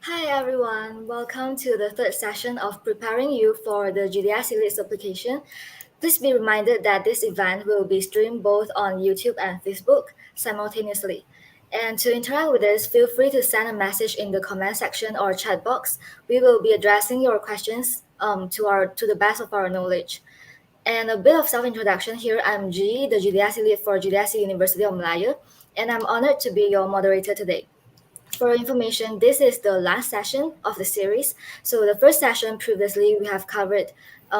Hi everyone, welcome to the third session of preparing you for the GDSC Lead application. Please be reminded that this event will be streamed both on YouTube and Facebook simultaneously. And to interact with us, feel free to send a message in the comment section or chat box. We will be addressing your questions to the best of our knowledge. And a bit of self-introduction here. I'm G, the GDSC Lead for GDSC University of Malaya, and I'm honored to be your moderator today. For your information, this is the last session of the series. So the first session previously we have covered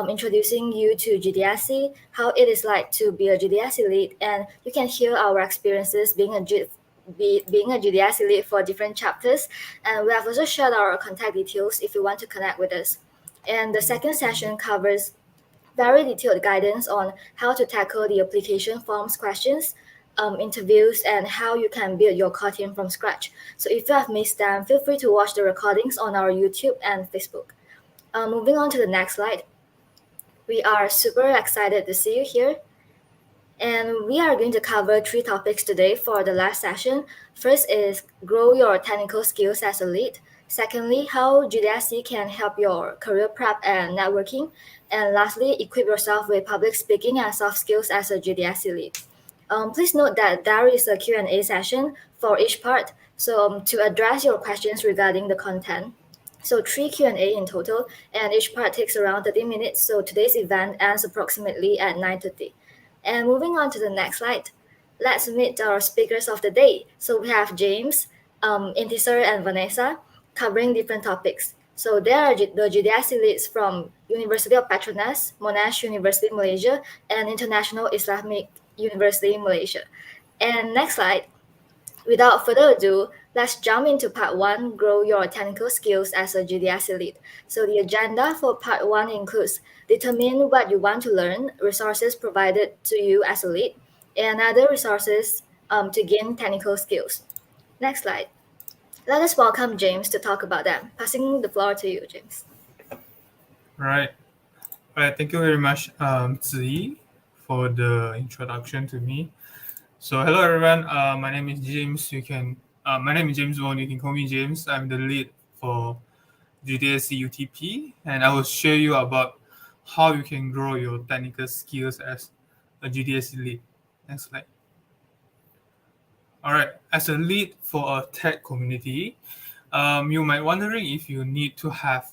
introducing you to GDSC, how it is like to be a GDSC lead, and you can hear our experiences being a GDSC lead for different chapters. And we have also shared our contact details if you want to connect with us. And the second session covers very detailed guidance on how to tackle the application forms questions, interviews, and how you can build your core team from scratch. So if you have missed them, feel free to watch the recordings on our YouTube and Facebook. Moving on to the next slide. We are super excited to see you here. And we are going to cover three topics today for the last session. First is grow your technical skills as a lead. Secondly, how GDSC can help your career prep and networking. And lastly, equip yourself with public speaking and soft skills as a GDSC lead. Please note that there is a Q&A session for each part. So to address your questions regarding the content. So 3 Q&A in total, and each part takes around 30 minutes. So today's event ends approximately at 9:30. And moving on to the next slide, let's meet our speakers of the day. So we have James, Intisar, and Vanessa covering different topics. So they are the GDSC leads from University of Petronas, Monash University Malaysia, and International Islamic University Malaysia. And next slide, without further ado, let's jump into part one, grow your technical skills as a GDSC lead. So the agenda for part one includes determine what you want to learn, resources provided to you as a lead, and other resources to gain technical skills. Next slide. Let us welcome James to talk about them. Passing the floor to you, James. Right. All right. Thank you very much, Ziyi, for the introduction to me. So, hello everyone. My name is James. My name is James Wong. You can call me James. I'm the lead for GDSC UTP, and I will share you about how you can grow your technical skills as a GDSC lead. Next slide. All right. As a lead for a tech community, you might wondering if you need to have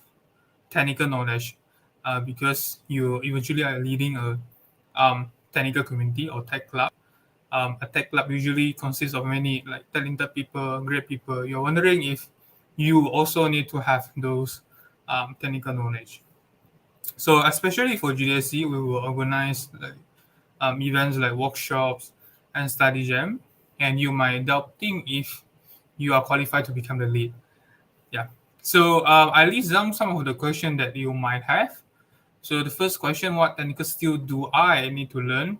technical knowledge because you eventually are leading a technical community or tech club. A tech club usually consists of many like talented people, great people. You're wondering if you also need to have those technical knowledge. So especially for GDSC, we will organize like events like workshops and study jam, and you might doubting if you are qualified to become the lead. Yeah. So I list down some of the questions that you might have. So the first question, what technical skill do I need to learn?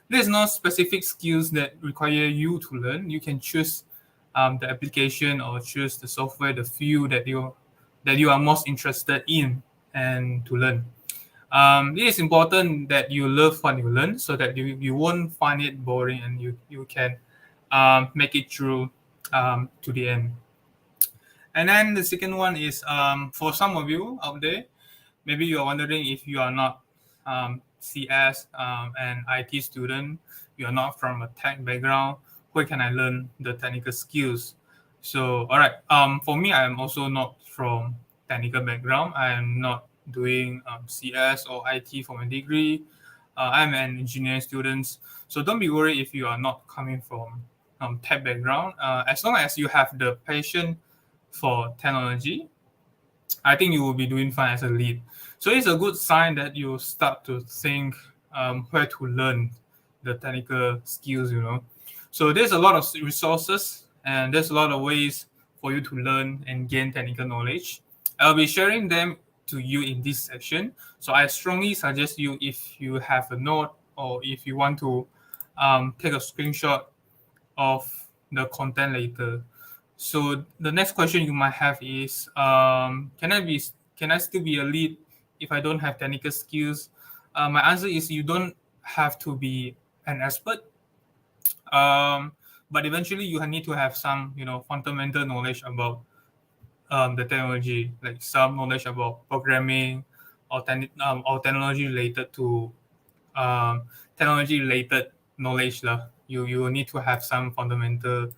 There's no specific skills that require you to learn. You can choose the application or choose the software, the field that you are most interested in and to learn. It is important that you love what you learn so that you won't find it boring and you can make it through to the end. And then the second one is for some of you out there, maybe you are wondering if you are not CS and IT student, you are not from a tech background, where can I learn the technical skills? So, all right, for me, I am also not from technical background. I am not doing CS or IT for my degree. I'm an engineering student. So don't be worried if you are not coming from tech background. As long as you have the passion for technology, I think you will be doing fine as a lead. So it's a good sign that you start to think where to learn the technical skills, So there's a lot of resources and there's a lot of ways for you to learn and gain technical knowledge. I'll be sharing them to you in this section. So I strongly suggest you, if you have a note or if you want to take a screenshot of the content later. So the next question you might have is, can I still be a lead if I don't have technical skills? My answer is you don't have to be an expert, but eventually you need to have some fundamental knowledge about the technology, like some knowledge about programming or technology related to technology related knowledge lah. You will need to have some fundamental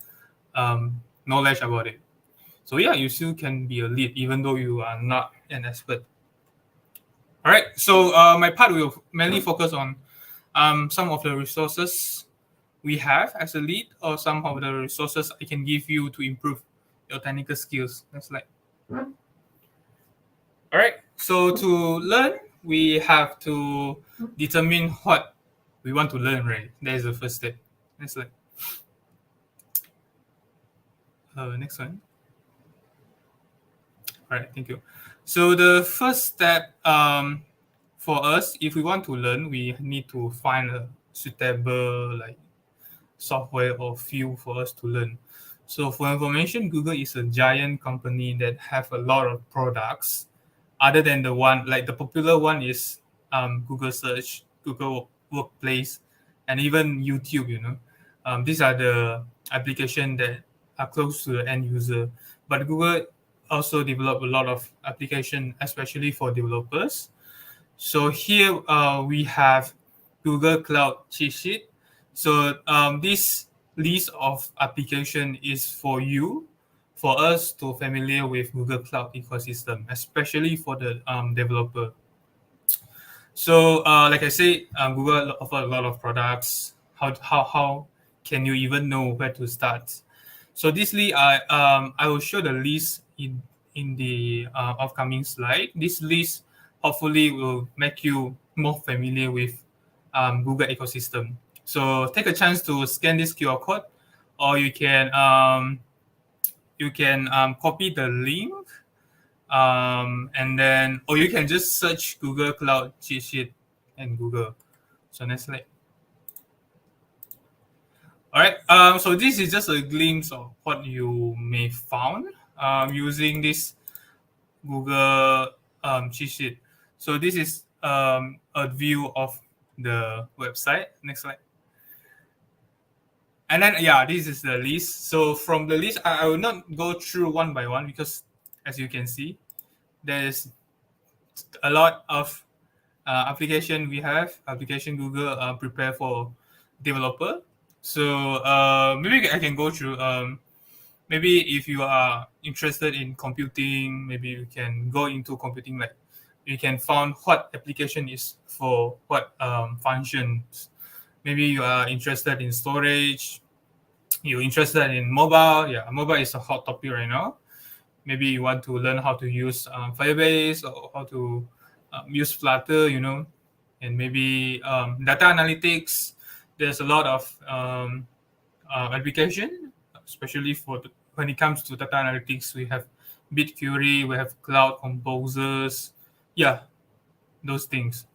knowledge about it. So yeah, you still can be a lead even though you are not an expert. All right. So my part will mainly focus on some of the resources we have as a lead, or some of the resources I can give you to improve your technical skills. That's like, all right. So to learn, we have to determine what we want to learn. Right. That is the first step. That's like, next one. All right. Thank you. So the first step for us, if we want to learn, we need to find a suitable like software or field for us to learn. So for information, Google is a giant company that have a lot of products. Other than the one, like the popular one is Google Search, Google Workplace, and even YouTube. These are the application that are close to the end user. But Google also develop a lot of application, especially for developers. So here we have Google Cloud cheat sheet. So this list of application is for us to familiar with Google Cloud ecosystem, especially for the developer. So like I said, Google offer a lot of products. How can you even know where to start? So this list, I will show the list in the upcoming slide. This list hopefully will make you more familiar with Google ecosystem. So take a chance to scan this QR code, or you can copy the link, and then, or you can just search Google Cloud cheat sheet in Google. So next slide. All right. So this is just a glimpse of what you may found using this Google cheat sheet. So this is a view of the website. Next slide. And then yeah, this is the list. So from the list, I will not go through one by one because, as you can see, there's a lot of application we have. Application Google prepare for developer. So maybe I can go through. Maybe if you are interested in computing, maybe you can go into computing. Like you can find what application is for what functions. Maybe you are interested in storage. You're interested in mobile. Yeah, mobile is a hot topic right now. Maybe you want to learn how to use Firebase or how to use Flutter. And maybe data analytics. There's a lot of application, especially when it comes to data analytics. We have BigQuery, we have Cloud Composers, yeah, those things.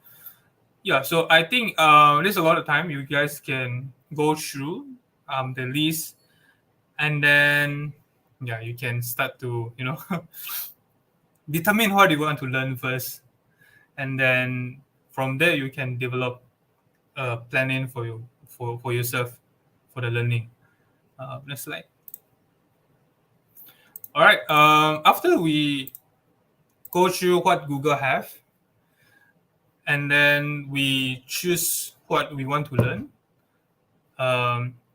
Yeah, so I think there's a lot of time you guys can go through the list, and then yeah, you can start to determine what you want to learn first, and then from there you can develop planning for yourself for the learning. Next slide. All right. After we go through what Google have, and then we choose what we want to learn.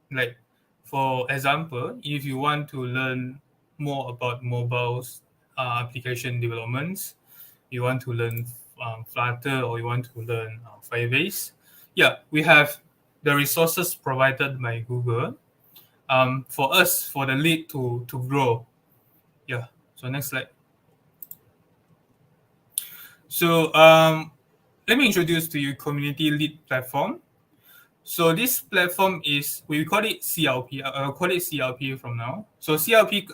Like for example, if you want to learn more about mobiles application developments, you want to learn Flutter, or you want to learn Firebase. Yeah, we have the resources provided by Google for us, for the lead to grow. Yeah. So next slide. So let me introduce to you Community Lead platform. So this platform is, we call it CLP. I'll call it CLP from now. So CLP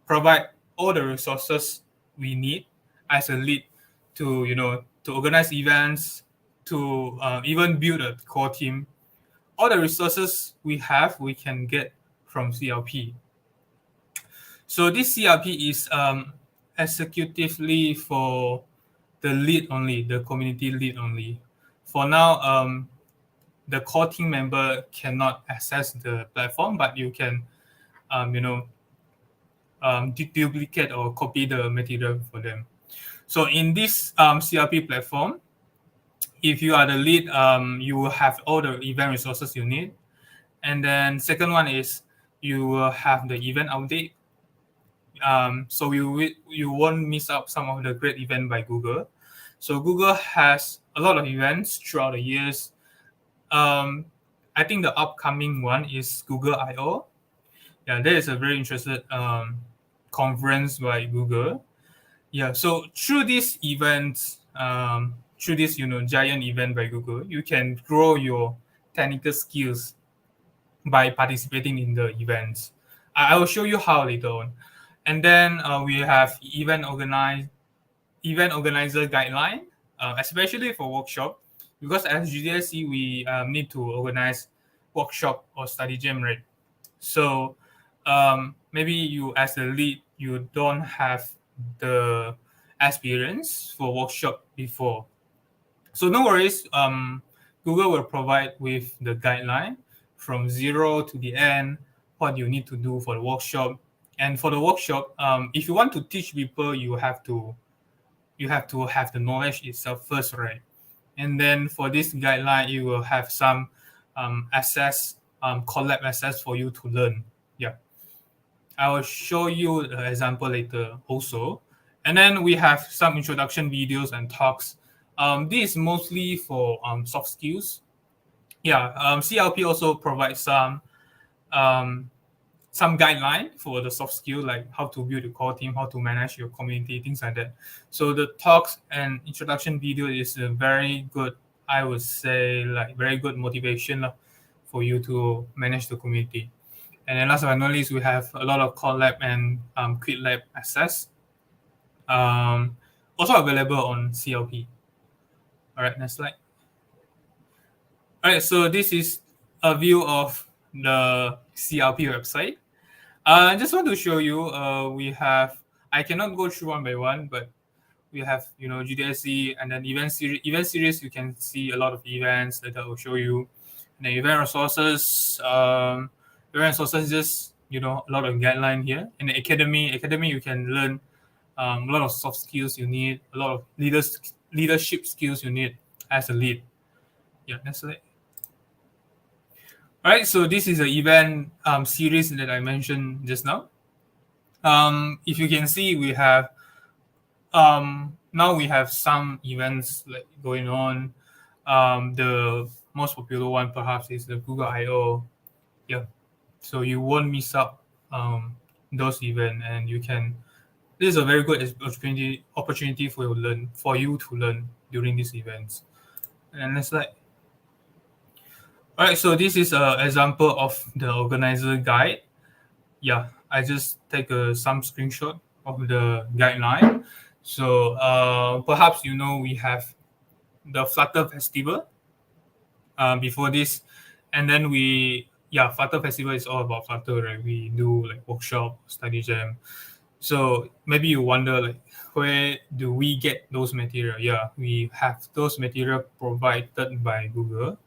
provide all the resources we need as a lead to to organize events, to even build a core team. All the resources we have, we can get from CLP. So this CLP is executively for the lead only, the community lead only. For now, the core team member cannot access the platform, but you can, duplicate or copy the material for them. So in this CRP platform, if you are the lead, you will have all the event resources you need. And then second one is you will have the event update. So you won't miss out some of the great event by Google. So Google has a lot of events throughout the years. I think the upcoming one is Google I/O. Yeah, that is a very interesting conference by Google. Yeah, so through these events, through this giant event by Google, you can grow your technical skills by participating in the events. I will show you how later on. And then we have event organizer guideline, especially for workshop, because as GDSC we need to organize workshop or study jam, right? So maybe you as the lead, you don't have the experience for workshop before. So no worries. Google will provide with the guideline from zero to the end, what you need to do for the workshop. And for the workshop, if you want to teach people, you have to have the knowledge itself first, right? And then for this guideline, you will have some collab access for you to learn. Yeah, I will show you an example later also. And then we have some introduction videos and talks. This is mostly for soft skills. Yeah, CLP also provides um, some guideline for the soft skill, like how to build a core team, how to manage your community, things like that. So the talks and introduction video is a very good, I would say, like very good motivation for you to manage the community. And then last but not least, we have a lot of core lab and quit lab access, also available on CLP. All right, next slide. All right, so this is a view of the CLP website. I just want to show you, we have, I cannot go through one by one, but we have, GDSC and then event series, you can see a lot of events that I will show you. And then event resources, just, a lot of guideline here. In the academy, you can learn a lot of soft skills you need, a lot of leadership skills you need as a lead. Yeah, next slide. All right, so this is an event series that I mentioned just now. If you can see, we have now we have some events like going on. The most popular one perhaps is the Google I/O. Yeah, so you won't miss out those events, and you can. This is a very good opportunity for you to learn during these events. And next slide. All right, so this is an example of the organizer guide. Yeah, I just take some screenshot of the guideline. So perhaps we have the Flutter Festival before this, and then Flutter Festival is all about Flutter, right? We do like workshop, study jam. So maybe you wonder like where do we get those material? Yeah, we have those material provided by Google.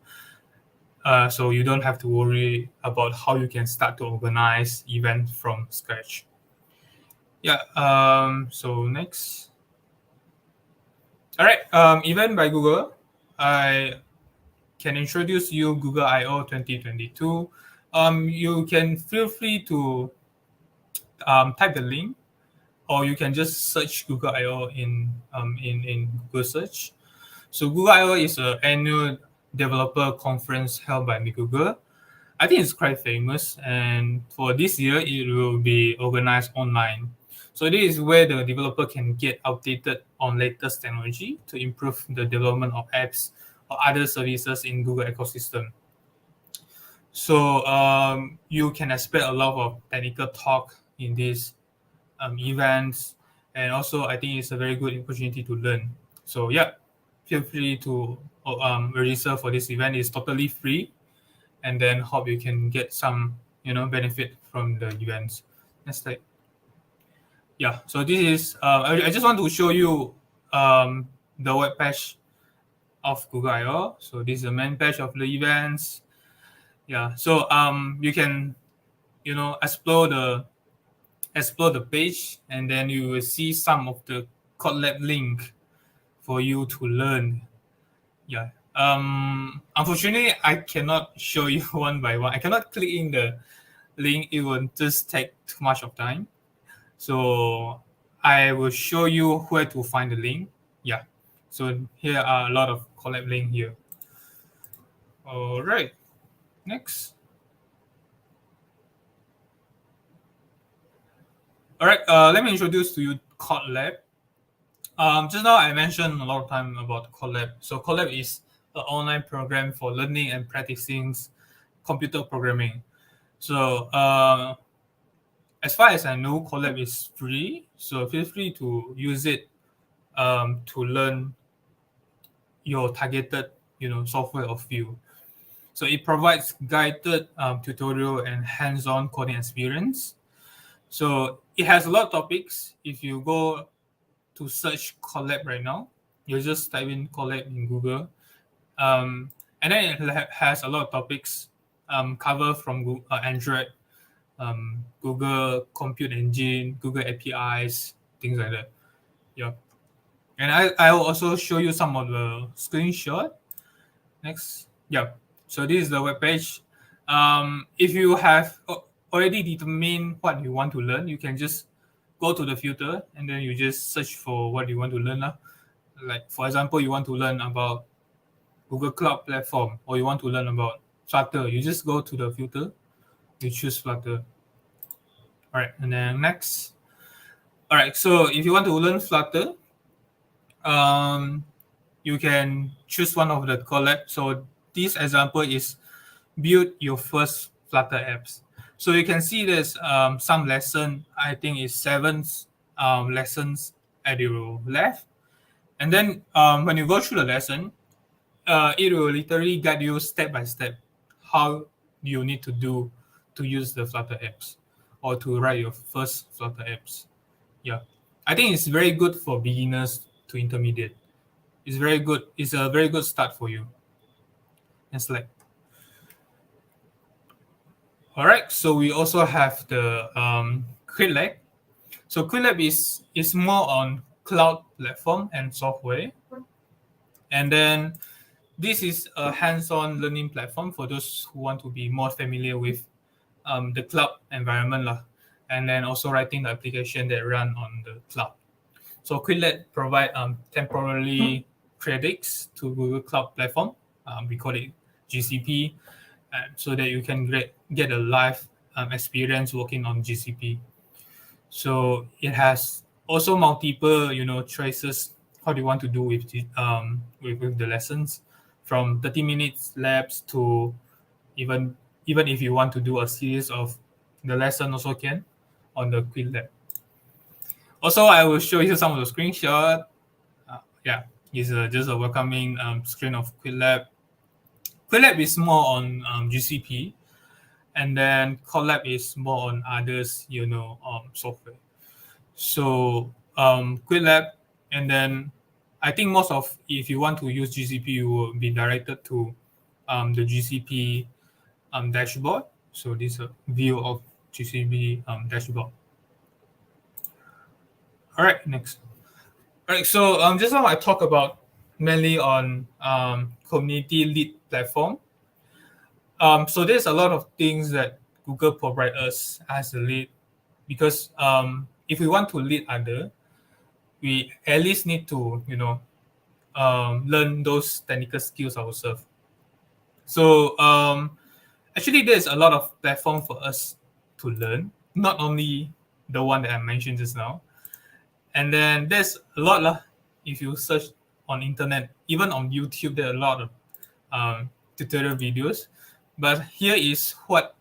So you don't have to worry about how you can start to organize events from scratch. Yeah. So next. All right. Event by Google. I can introduce you Google I/O 2022. You can feel free to type the link, or you can just search Google I/O in Google search. So Google I/O is an annual developer conference held by Google. I think it's quite famous, and for this year, it will be organized online. So this is where the developer can get updated on latest technology to improve the development of apps or other services in Google ecosystem. So you can expect a lot of technical talk in these events, and also I think it's a very good opportunity to learn. So yeah, feel free to register for this event. It's totally free, and then hope you can get some benefit from the events. Next slide. Yeah, so this is I just want to show you the web page of Google I/O. So this is the main page of the events. Yeah, so you can explore the explore the page, and then you will see some of the Kotlab link for you to learn. Yeah. Unfortunately, I cannot show you one by one. I cannot click in the link. It will just take too much of time. So I will show you where to find the link. Yeah. So here are a lot of Kotlab link here. All right. Next. All right. Let me introduce to you Kotlab. Just now I mentioned a lot of time about Kotlab. So Kotlab is an online program for learning and practicing computer programming. So as far as I know, Kotlab is free. So feel free to use it to learn your targeted software of field. So it provides guided tutorial and hands-on coding experience. So it has a lot of topics. If you go to search Kotlab right now, you just type in Kotlab in Google, and then it has a lot of topics covered from Android, Google Compute Engine, Google APIs, things like that. Yeah, and I will also show you some of the screenshot. Next, yeah. So this is the web page. If you have already determined what you want to learn, you can just go to the filter and then you just search for what you want to learn. Like for example, you want to learn about Google Cloud Platform, or you want to learn about Flutter. You just go to the filter, you choose Flutter. All right, and then next. All right, so if you want to learn Flutter, you can choose one of the Kotlab. So this example is build your first Flutter apps. So you can see there's some lesson. I think it's 7 lessons at your left. And then when you go through the lesson, it will literally guide you step by step how you need to do to use the Flutter apps or to write your first Flutter apps. Yeah, I think it's very good for beginners to intermediate. It's very good. It's a very good start for you. It's like, all right. So we also have the QuickLab. So QuickLab is more on cloud platform and software, and then this is a hands-on learning platform for those who want to be more familiar with the cloud environment, and then also writing the application that run on the cloud. So QuickLab provide temporarily credits to Google Cloud Platform. We call it GCP, so that you can get a live experience working on GCP. So it has also multiple choices how do you want to do with the lessons, from 30 minutes labs to even if you want to do a series of the lesson also can on the QuickLab. Also, I will show you some of the screenshot. Yeah, it's just a welcoming screen of QuickLab. QuickLab is more on GCP, and then Kotlab is more on others, software. So QuickLab, and then I think most of, if you want to use GCP, you will be directed to the GCP dashboard. So this is a view of GCP dashboard. All right, next. All right, so just now I talk about mainly on community lead platform. So there's a lot of things that Google provide us as a lead, because if we want to lead other, we at least need to learn those technical skills ourselves. So actually, there's a lot of platform for us to learn, not only the one that I mentioned just now. And then there's a lot if you search on internet, even on YouTube, there are a lot of tutorial videos. But here is what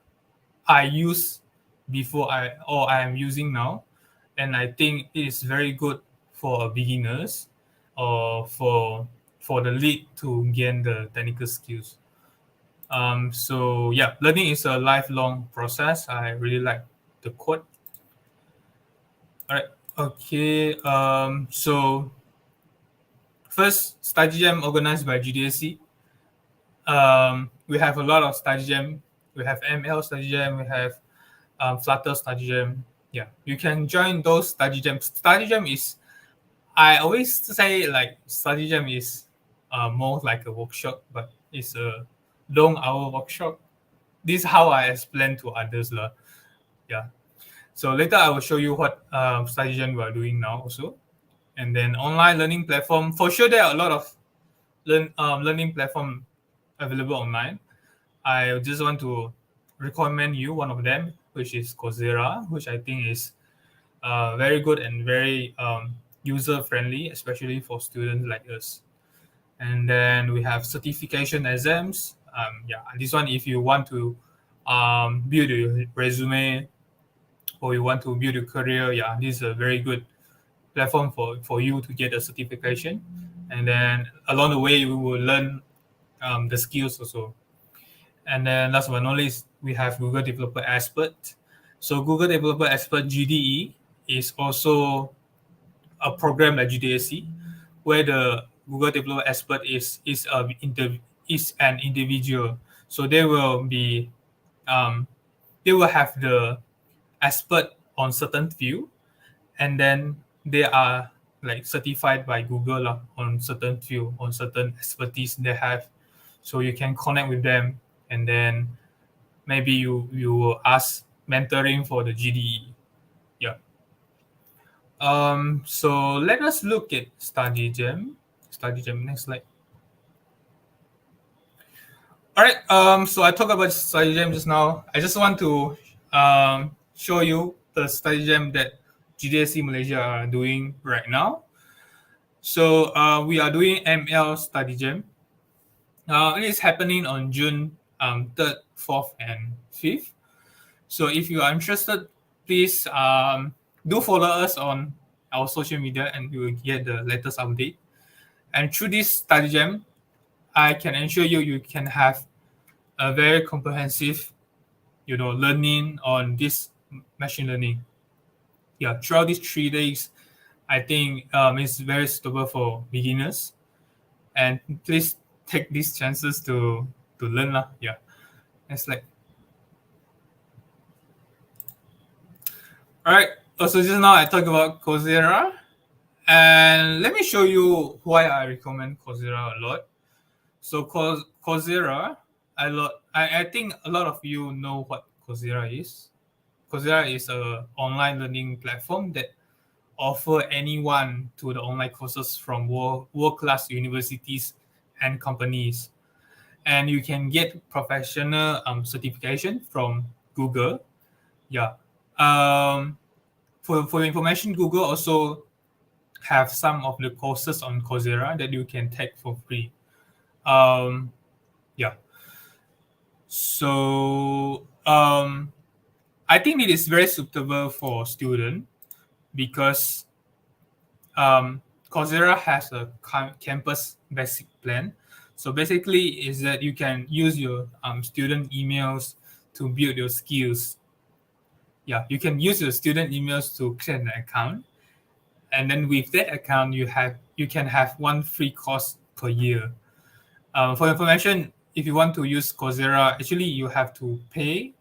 I use before I am using now, and I think it is very good for beginners or for the lead to gain the technical skills. So yeah, learning is a lifelong process. I really like the quote. All right. Okay. So first, study jam organized by GDSC. We have a lot of study jam. We have ML study jam. We have Flutter study jam. Yeah, you can join those study jam. Study jam is, I always say like study jam is more like a workshop, but it's a long hour workshop. This is how I explain to others lah. Yeah. So later I will show you what study jam we are doing now also. And then online learning platform. For sure, there are a lot of learning platform available online. I just want to recommend you one of them, which is Coursera, which I think is very good and very user friendly, especially for students like us. And then we have certification exams. Yeah, this one if you want to build your resume or you want to build a career, yeah, this is a very good platform for you to get a certification. And then along the way, we will learn the skills also. And then last but not least, we have Google Developer Expert. So Google Developer Expert GDE is also a program like GDSC, where the Google Developer Expert is an individual. So um, they will have the expert on certain field, and then they are like certified by Google on certain field, on certain expertise they have. So you can connect with them, and then maybe you will ask mentoring for the GDE. Yeah. So let us look at Study Jam. Study Jam. Next slide. All right. So I talked about Study Jam just now. I just want to show you the Study Jam that GDSC Malaysia are doing right now. So we are doing ML Study Jam. It is happening on June 3rd, 4th, and 5th. So if you are interested, please do follow us on our social media and you will get the latest update. And through this study jam, I can ensure you can have a very comprehensive, learning on this machine learning. Yeah, throughout these 3 days, I think it's very suitable for beginners. And please take these chances to learn lah. Yeah, it's like. All right. Also, just now I talked about Coursera, and let me show you why I recommend Coursera a lot. So Coursera, I think a lot of you know what Coursera is. Coursera is a online learning platform that offer anyone to the online courses from world-class universities and companies. And you can get professional certification from Google. Yeah. For your information, Google also have some of the courses on Coursera that you can take for free. Yeah. So I think it is very suitable for student because Coursera has a campus basic plan. So basically, is that you can use your student emails to build your skills. Yeah, you can use your student emails to create an account, and then with that account, you can have one free course per year. For information, if you want to use Coursera, actually you have to pay.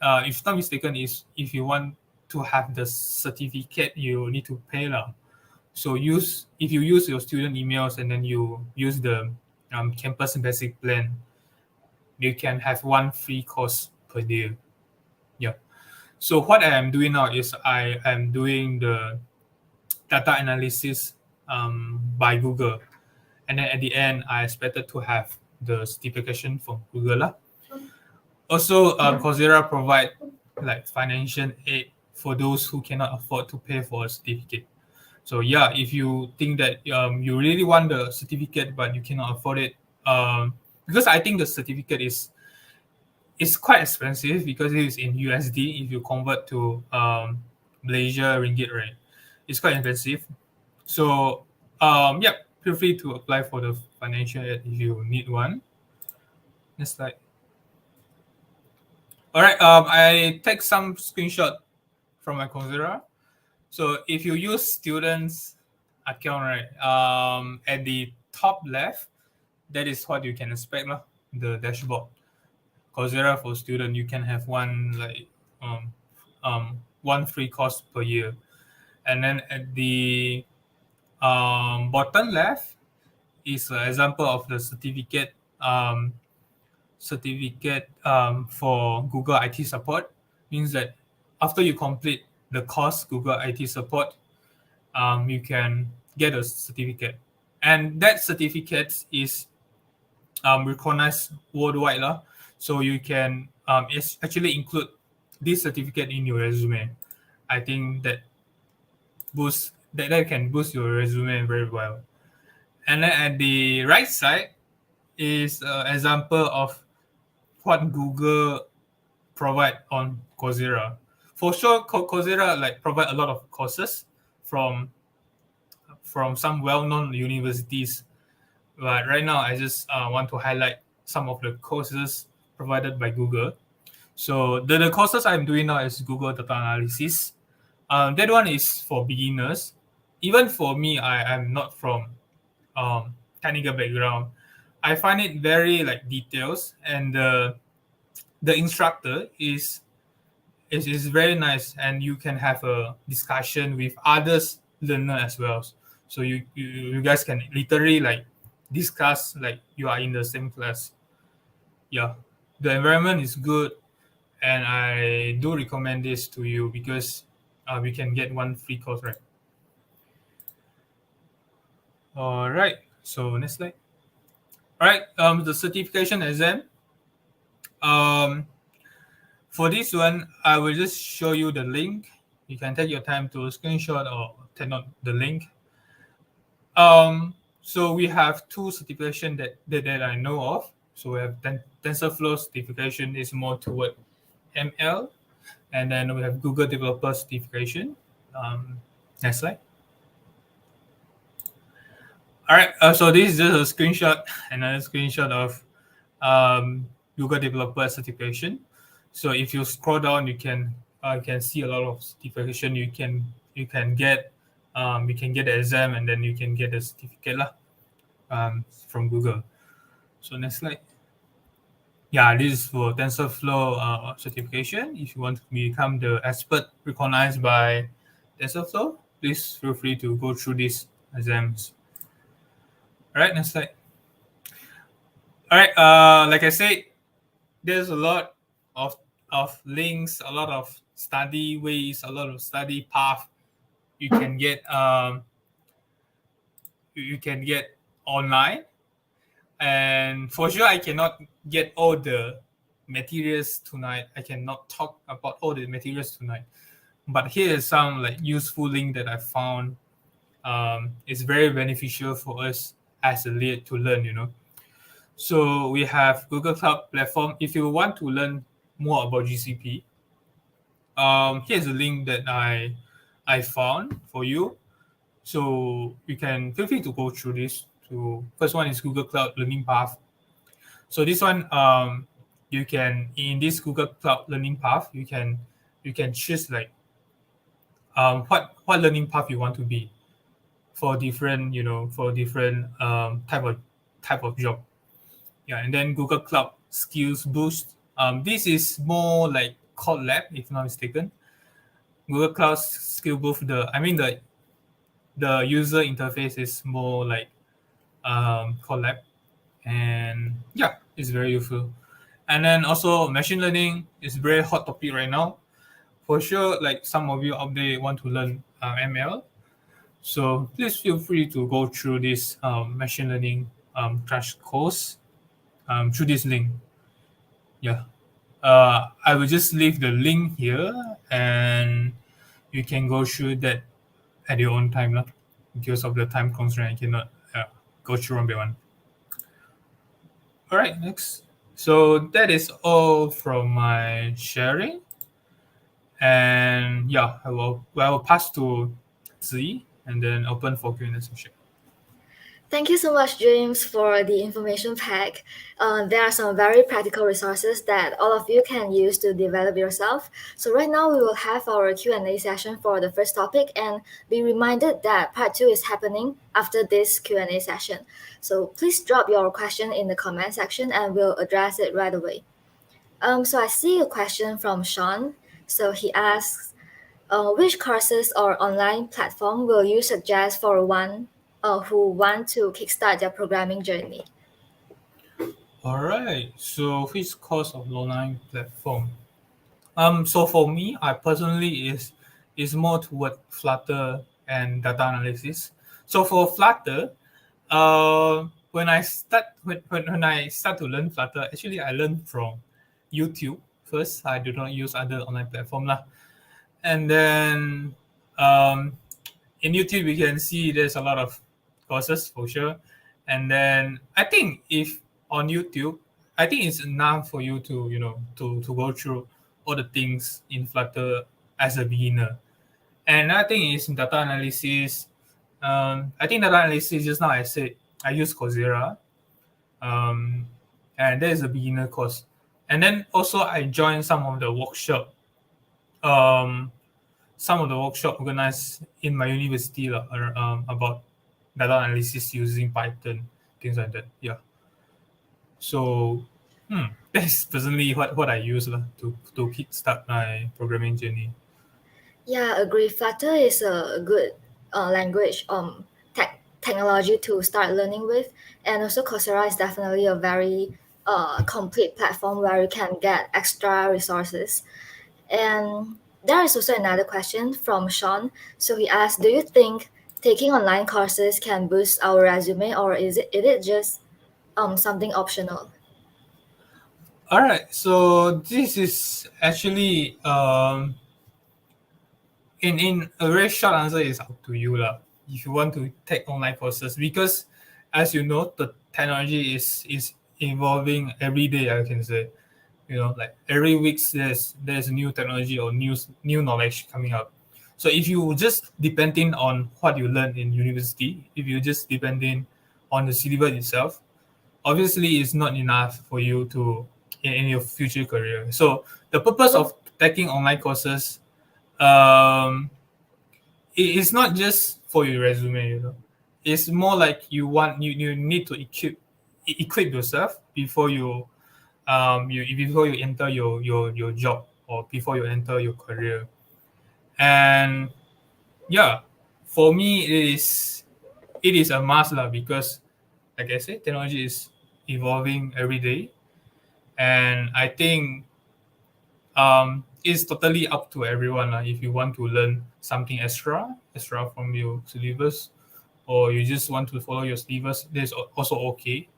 If not mistaken, is if you want to have the certificate, you need to pay now. So if you use your student emails and then you use the campus basic plan, you can have one free course per year. Yeah. So what I am doing now is I am doing the data analysis by Google, and then at the end I expected to have the certification from Google. Also, Coursera provide like financial aid for those who cannot afford to pay for a certificate. So yeah, if you think that you really want the certificate but you cannot afford it, because I think the certificate is quite expensive because it is in USD. If you convert to Malaysia ringgit, right, it's quite expensive. So yeah, feel free to apply for the financial aid if you need one. Next slide. All right, I take some screenshot from my Coursera. So if you use students account, right, at the top left, that is what you can expect lah, the dashboard. Coursera for student, you can have one like one free course per year. And then at the bottom left is an example of the certificate for Google IT support. Means that after you complete the course Google IT support, you can get a certificate, and that certificate is recognized worldwide lah. So you can actually include this certificate in your resume. I think that can boost your resume very well. And then at the right side is an example of what Google provide on Coursera. For sure, Coursera like provide a lot of courses from some well-known universities. But right now, I just want to highlight some of the courses provided by Google. So the courses I'm doing now is Google Data Analysis. That one is for beginners. Even for me, I am not from technical background. I find it very like details, and the instructor is very nice, and you can have a discussion with others learner as well. So you guys can literally like discuss like you are in the same class. Yeah, the environment is good, and I do recommend this to you because we can get one free course, right? All right, so next slide. All right, the certification exam. um for this one, I will just show you the link. You can take your time to screenshot or take note the link. So we have two certification that I know of. So we have TensorFlow certification is more toward ML, and then we have Google Developer certification. Next slide. All right. So this is just a screenshot, another screenshot of Google Developer certification. So if you scroll down, you can see a lot of certification you can get. You can get the exam, and then you can get the certificate lah, from Google. So next slide. Yeah, this is for TensorFlow certification. If you want to become the expert recognized by TensorFlow, please feel free to go through these exams. All right, next slide. All right, like I said, there's a lot of links, a lot of study ways, a lot of study path you can get online. And for sure, I cannot get all the materials tonight. I cannot talk about all the materials tonight. But here is some like useful link that I found. It's very beneficial for us as a lead to learn, you know. So we have Google Cloud Platform. If you want to learn more about GCP, here's a link that I found for you. So you can feel free to go through this. So first one is Google Cloud Learning Path. So this one, you can in this Google Cloud Learning Path, you can choose like what learning path you want to be for different type of job. Yeah, and then Google Cloud Skills Boost. This is more like Code Lab, if not mistaken. Google Cloud Skill Boost. The user interface is more like Code Lab, and yeah, it's very useful. And then also machine learning is very hot topic right now. For sure, like some of you out there want to learn ML, so please feel free to go through this machine learning crash course through this link. Yeah, I will just leave the link here, and you can go through that at your own time, lah. Because of the time constraint, I cannot go through one by one. All right, next. So that is all from my sharing, and yeah, I will pass to Ziyi and then open for Q&A session. Thank you so much, James, for the information pack. There are some very practical resources that all of you can use to develop yourself. So right now we will have our Q&A session for the first topic, and be reminded that part 2 is happening after this Q&A session. So please drop your question in the comment section and we'll address it right away. So I see a question from Sean. So he asks, which courses or online platform will you suggest for one who want to kickstart their programming journey? All right. So which course of online platform? So for me, I personally is more toward Flutter and data analysis. So for Flutter, when I start to learn Flutter, actually I learned from YouTube first. I do not use other online platform lah. And then um, in YouTube we can see there's a lot of courses for sure. And then I think if on YouTube, I think it's enough for you to to go through all the things in Flutter as a beginner. And I think it's data analysis. I think data analysis just now I said I use Coursera, um, and that is a beginner course. And then also I joined um, some of the workshop organized in my university about data analysis using Python, things like that. Yeah. So that's personally what I use to kickstart my programming journey. Yeah, agree. Flutter is a good language technology to start learning with, and also Coursera is definitely a very complete platform where you can get extra resources. And there is also another question from Sean. So he asked, "Do you think taking online courses can boost our resume, or is it just something optional?" All right. So this is actually in a very short answer is up to you lah. If you want to take online courses, because as you know, the technology is evolving every day. I can say, like every week there's new technology or new knowledge coming up. So if you just depending on what you learn in university, if you just depending on the syllabus itself, obviously it's not enough for you to in your future career. So the purpose of taking online courses, um, it's not just for your resume. It's more like you need to equip yourself before you enter your job or before you enter your career. And yeah, for me it is a must lah, because like I said, technology is evolving every day. And I think it's totally up to everyone lah. If you want to learn something extra from your syllabus, or you just want to follow your syllabus, that's also okay,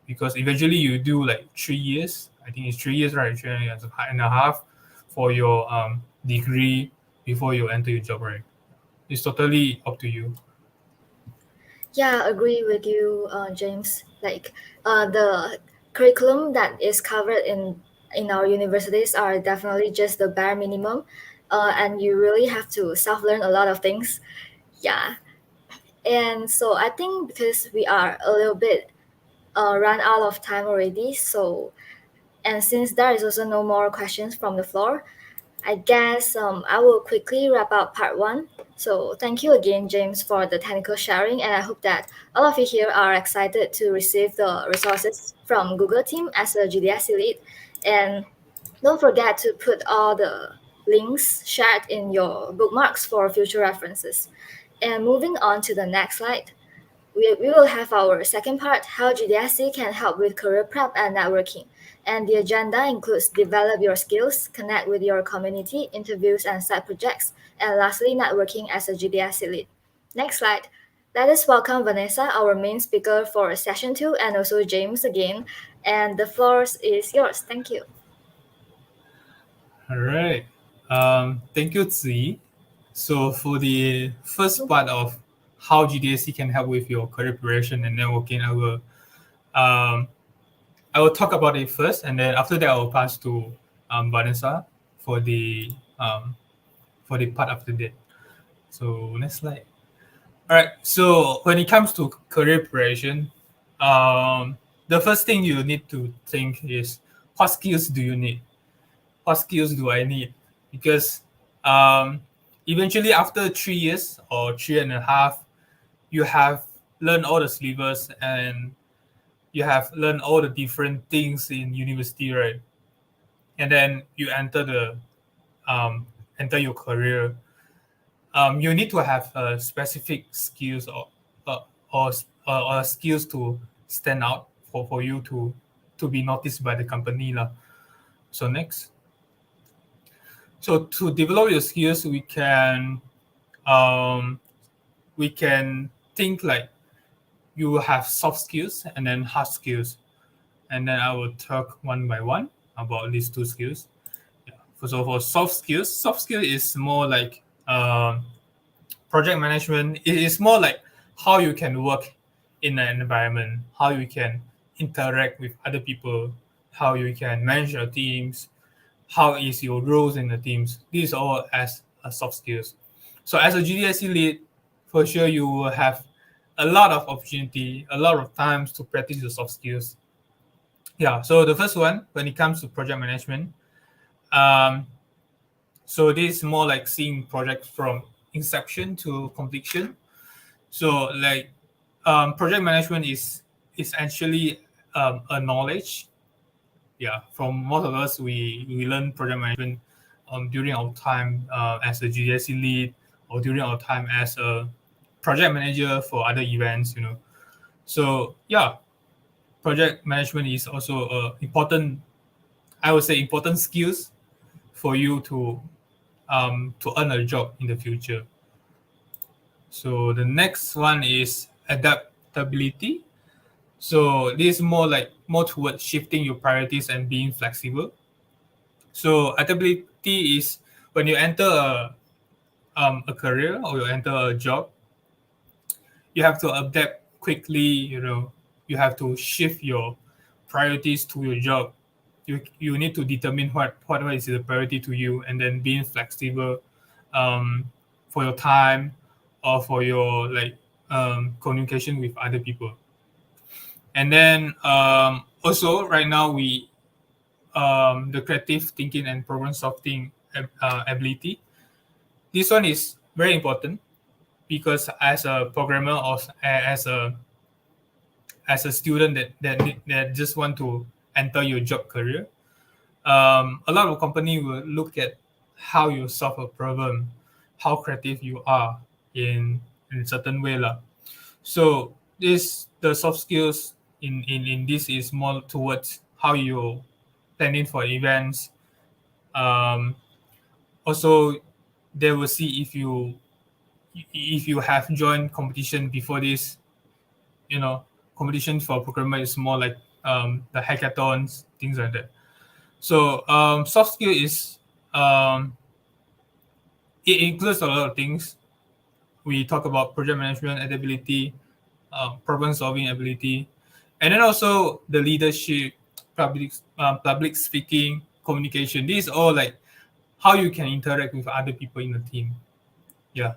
because eventually you do like 3 years. I think it's 3 years, right? 3 and a half for your degree before you enter your job, right? It's totally up to you. Yeah, agree with you, James. Like the curriculum that is covered in our universities are definitely just the bare minimum, and you really have to self learn a lot of things. Yeah, and so I think because we are a little bit run out of time already, so and since there is also no more questions from the floor, I guess I will quickly wrap up part one. So thank you again, James, for the technical sharing, and I hope that all of you here are excited to receive the resources from Google Team as a GDSC lead. And don't forget to put all the links shared in your bookmarks for future references. And moving on to the next slide, we will have our second part, how GDSC can help with career prep and networking. And the agenda includes develop your skills, connect with your community, interviews and side projects, and lastly, networking as a GDSC lead. Next slide. Let us welcome Vanessa, our main speaker for session 2, and also James again. And the floor is yours. Thank you. All right. Thank you, Zi. So for the first part of how GDSC can help with your career progression and networking, um, I will talk about it first, and then after that I will pass to Vanessa for the um, for the part after that. So next slide. All right. So when it comes to career progression, the first thing you need to think is, what skills do you need? What skills do I need? Because um, eventually after 3 years or 3.5, you have learned all the syllabus and you have learned all the different things in university, right? And then you enter your career. you need to have specific skills uh, or, or skills to stand out for you to be noticed by the company lah. So next, so to develop your skills, um, we can think like you will have soft skills and then hard skills, and then I will talk one by one about these two skills. Yeah. So for soft skill is more like project management. It is more like how you can work in an environment, how you can interact with other people, how you can manage your teams, how is your roles in the teams. These are all as soft skills. So as a GDSC lead, for sure you will have a lot of opportunity, a lot of times to practice your soft skills. Yeah. So the first one, when it comes to project management, um, so this is more like seeing projects from inception to completion. So like project management is actually a knowledge. Yeah, from most of us, we learn project management during our time as a GDSC lead or during our time as a project manager for other events. So yeah, project management is also important. I would say important skills for you to earn a job in the future. So the next one is adaptability. So this is more towards shifting your priorities and being flexible. So adaptability is when you enter a career or you enter a job, you have to adapt quickly. You have to shift your priorities to your job. You need to determine what is the priority to you, and then being flexible for your time or for your communication with other people. And then also right now the creative thinking and problem solving ability. This one is very important because as a programmer or as a student that just want to enter your job career, a lot of company will look at how you solve a problem, how creative you are in certain way lah. So the soft skills in this is more towards how you planning for events. Um, Also, they will see if you have joined competition before this. Competition for programmer is more like the hackathons, things like that. So soft skill is it includes a lot of things. We talk about project management ability, problem solving ability, and then also the leadership, public speaking, communication. These are all like how you can interact with other people in the team. Yeah,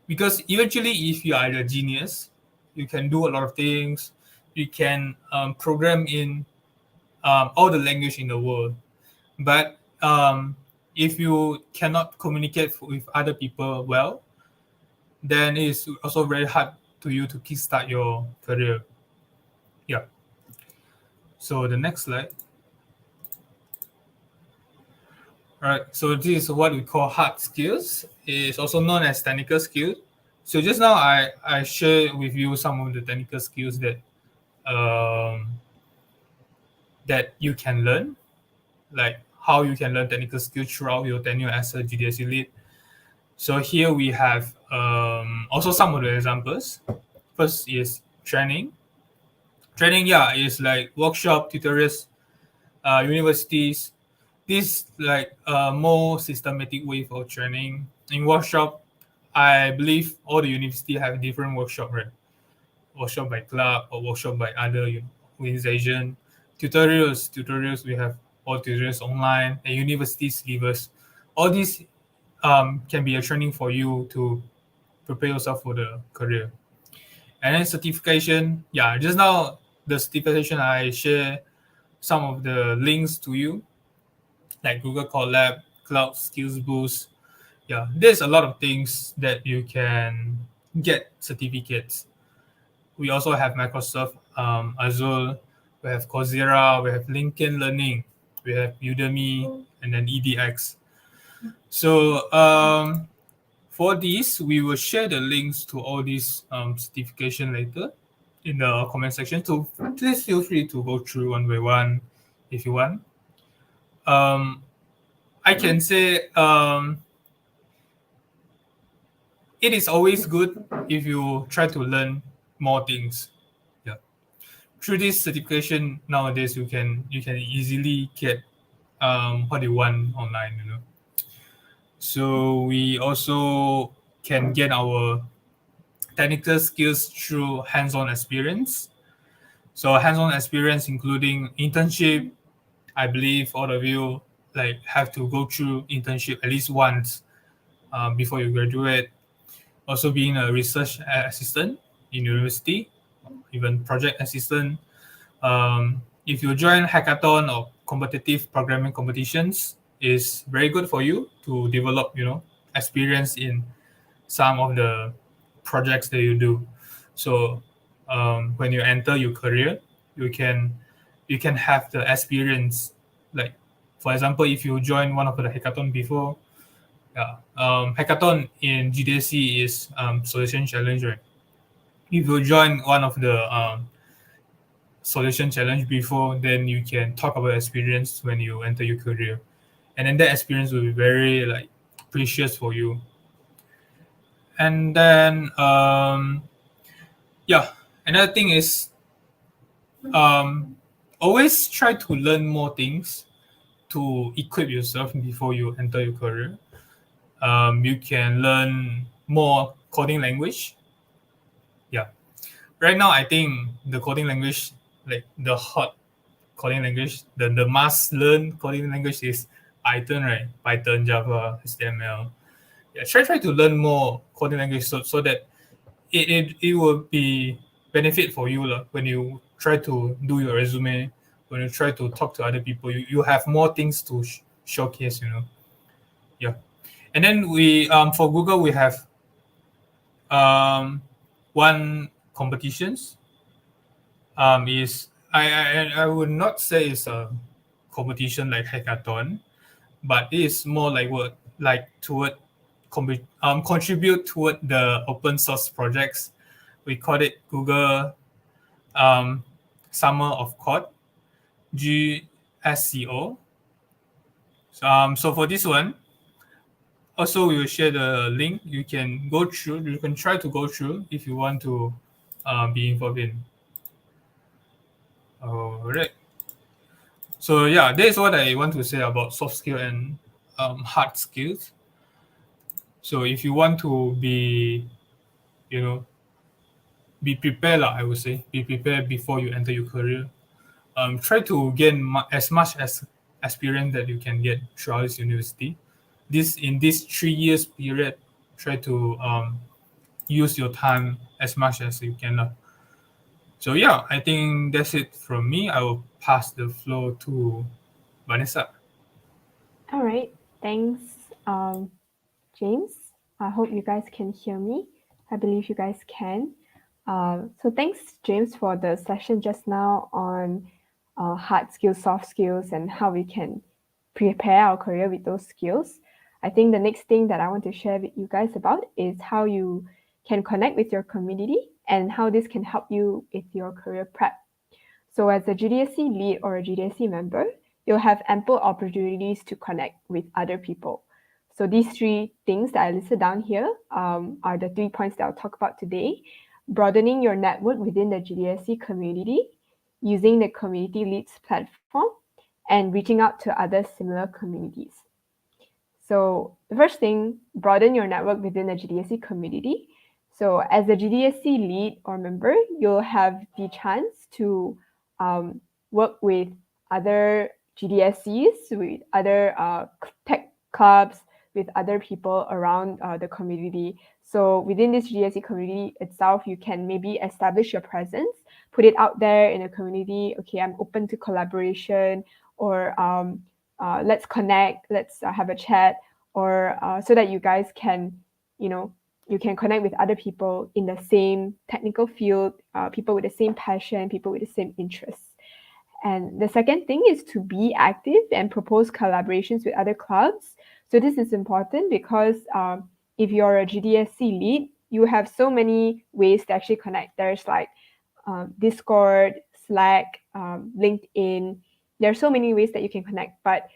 because eventually, if you are a genius, you can do a lot of things. You can program in all the language in the world, but if you cannot communicate with other people well, then it's also very hard to you to kickstart your career. Yeah. So the next slide. All right. So this is what we call hard skills. It's also known as technical skills. So just now I shared with you some of the technical skills that you can learn, like how you can learn technical skills throughout your tenure as a GDSC lead. So here we have also some of the examples. First is training. Training, yeah, is like workshop, tutorials, universities. This like a more systematic way for training. In workshop, I believe all the university have different workshop, right? Workshop by club or workshop by other organization. Tutorials, we have all tutorials online. And universities give us all these can be a training for you to prepare yourself for the career. And then certification, yeah, just now the certification I share some of the links to you, like Google Colab, Cloud Skills Boost. Yeah, there's a lot of things that you can get certificates. We also have Microsoft Azure, we have Coursera, we have LinkedIn Learning, we have Udemy, and then EDX. So For this, we will share the links to all these certification later in the comment section. So please feel free to go through one by one if you want. I can say it is always good if you try to learn more things. Yeah. Through this certification nowadays, you can easily get what you want online. So we also can get our technical skills through hands-on experience. So hands-on experience including internship. I believe all of you like have to go through internship at least once before you graduate. Also being a research assistant in university, even project assistant. If you join hackathon or competitive programming competitions, is very good for you to develop, experience in some of the projects that you do. So when you enter your career, you can you can have the experience. Like for example, if you join one of the hackathon before, yeah, hackathon in GDSC is solution challenge, right? If you join one of the solution challenge before, then you can talk about experience when you enter your career, and then that experience will be very like precious for you. And then yeah, another thing is um, always try to learn more things to equip yourself before you enter your career. You can learn more coding language. Yeah, right now I think the coding language, like the hot coding language, the must learn coding language is Python, right? Python, Java, HTML. Yeah, try to learn more coding language so that it will be benefit for you when you try to do your resume, when you try to talk to other people, you have more things to showcase. Yeah. And then we for Google we have um one competitions is I would not say it's a competition like hackathon, but it is more like what like toward contribute toward the open source projects. We call it Google um, Summer of Code, GSCO. So for this one, also we will share the link. You can go through. You can try to go through if you want to be involved in. Alright. So yeah, that is what I want to say about soft skill and hard skills. So if you want to you know, be prepared, I would say, be prepared before you enter your career. Try to gain as much as experience that you can get throughout this university. In this 3 years period, try to use your time as much as you can. So yeah, I think that's it from me. I will pass the floor to Vanessa. All right, thanks, James. I hope you guys can hear me. I believe you guys can. So thanks, James, for the session just now on hard skills, soft skills, and how we can prepare our career with those skills. I think the next thing that I want to share with you guys about is how you can connect with your community and how this can help you with your career prep. So as a GDSC lead or a GDSC member, you'll have ample opportunities to connect with other people. So these three things that I listed down here are the 3 points that I'll talk about today. Broadening your network within the GDSC community, using the Community Leads platform, and reaching out to other similar communities. So the first thing, broaden your network within the GDSC community. So as a GDSC lead or member, you'll have the chance to work with other GDSCs, with other tech clubs, with other people around the community. So within this GDSC community itself, you can maybe establish your presence, put it out there in the community. Okay, I'm open to collaboration, or let's connect, let's have a chat, or so that you guys can, you can connect with other people in the same technical field, people with the same passion, people with the same interests. And the second thing is to be active and propose collaborations with other clubs. So this is important because if you're a GDSC lead, you have so many ways to actually connect. There's like Discord, Slack, LinkedIn. There are so many ways that you can connect, but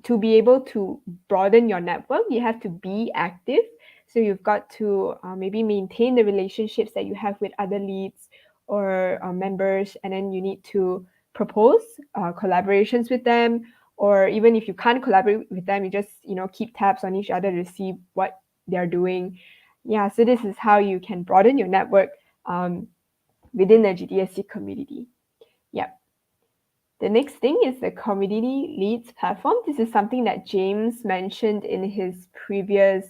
to be able to broaden your network, you have to be active. So you've got to maybe maintain the relationships that you have with other leads or members, and then you need to propose collaborations with them. Or even if you can't collaborate with them, you just keep tabs on each other to see what they're doing. Yeah, so this is how you can broaden your network within the GDSC community. Yeah. The next thing is the community leads platform. This is something that James mentioned in his previous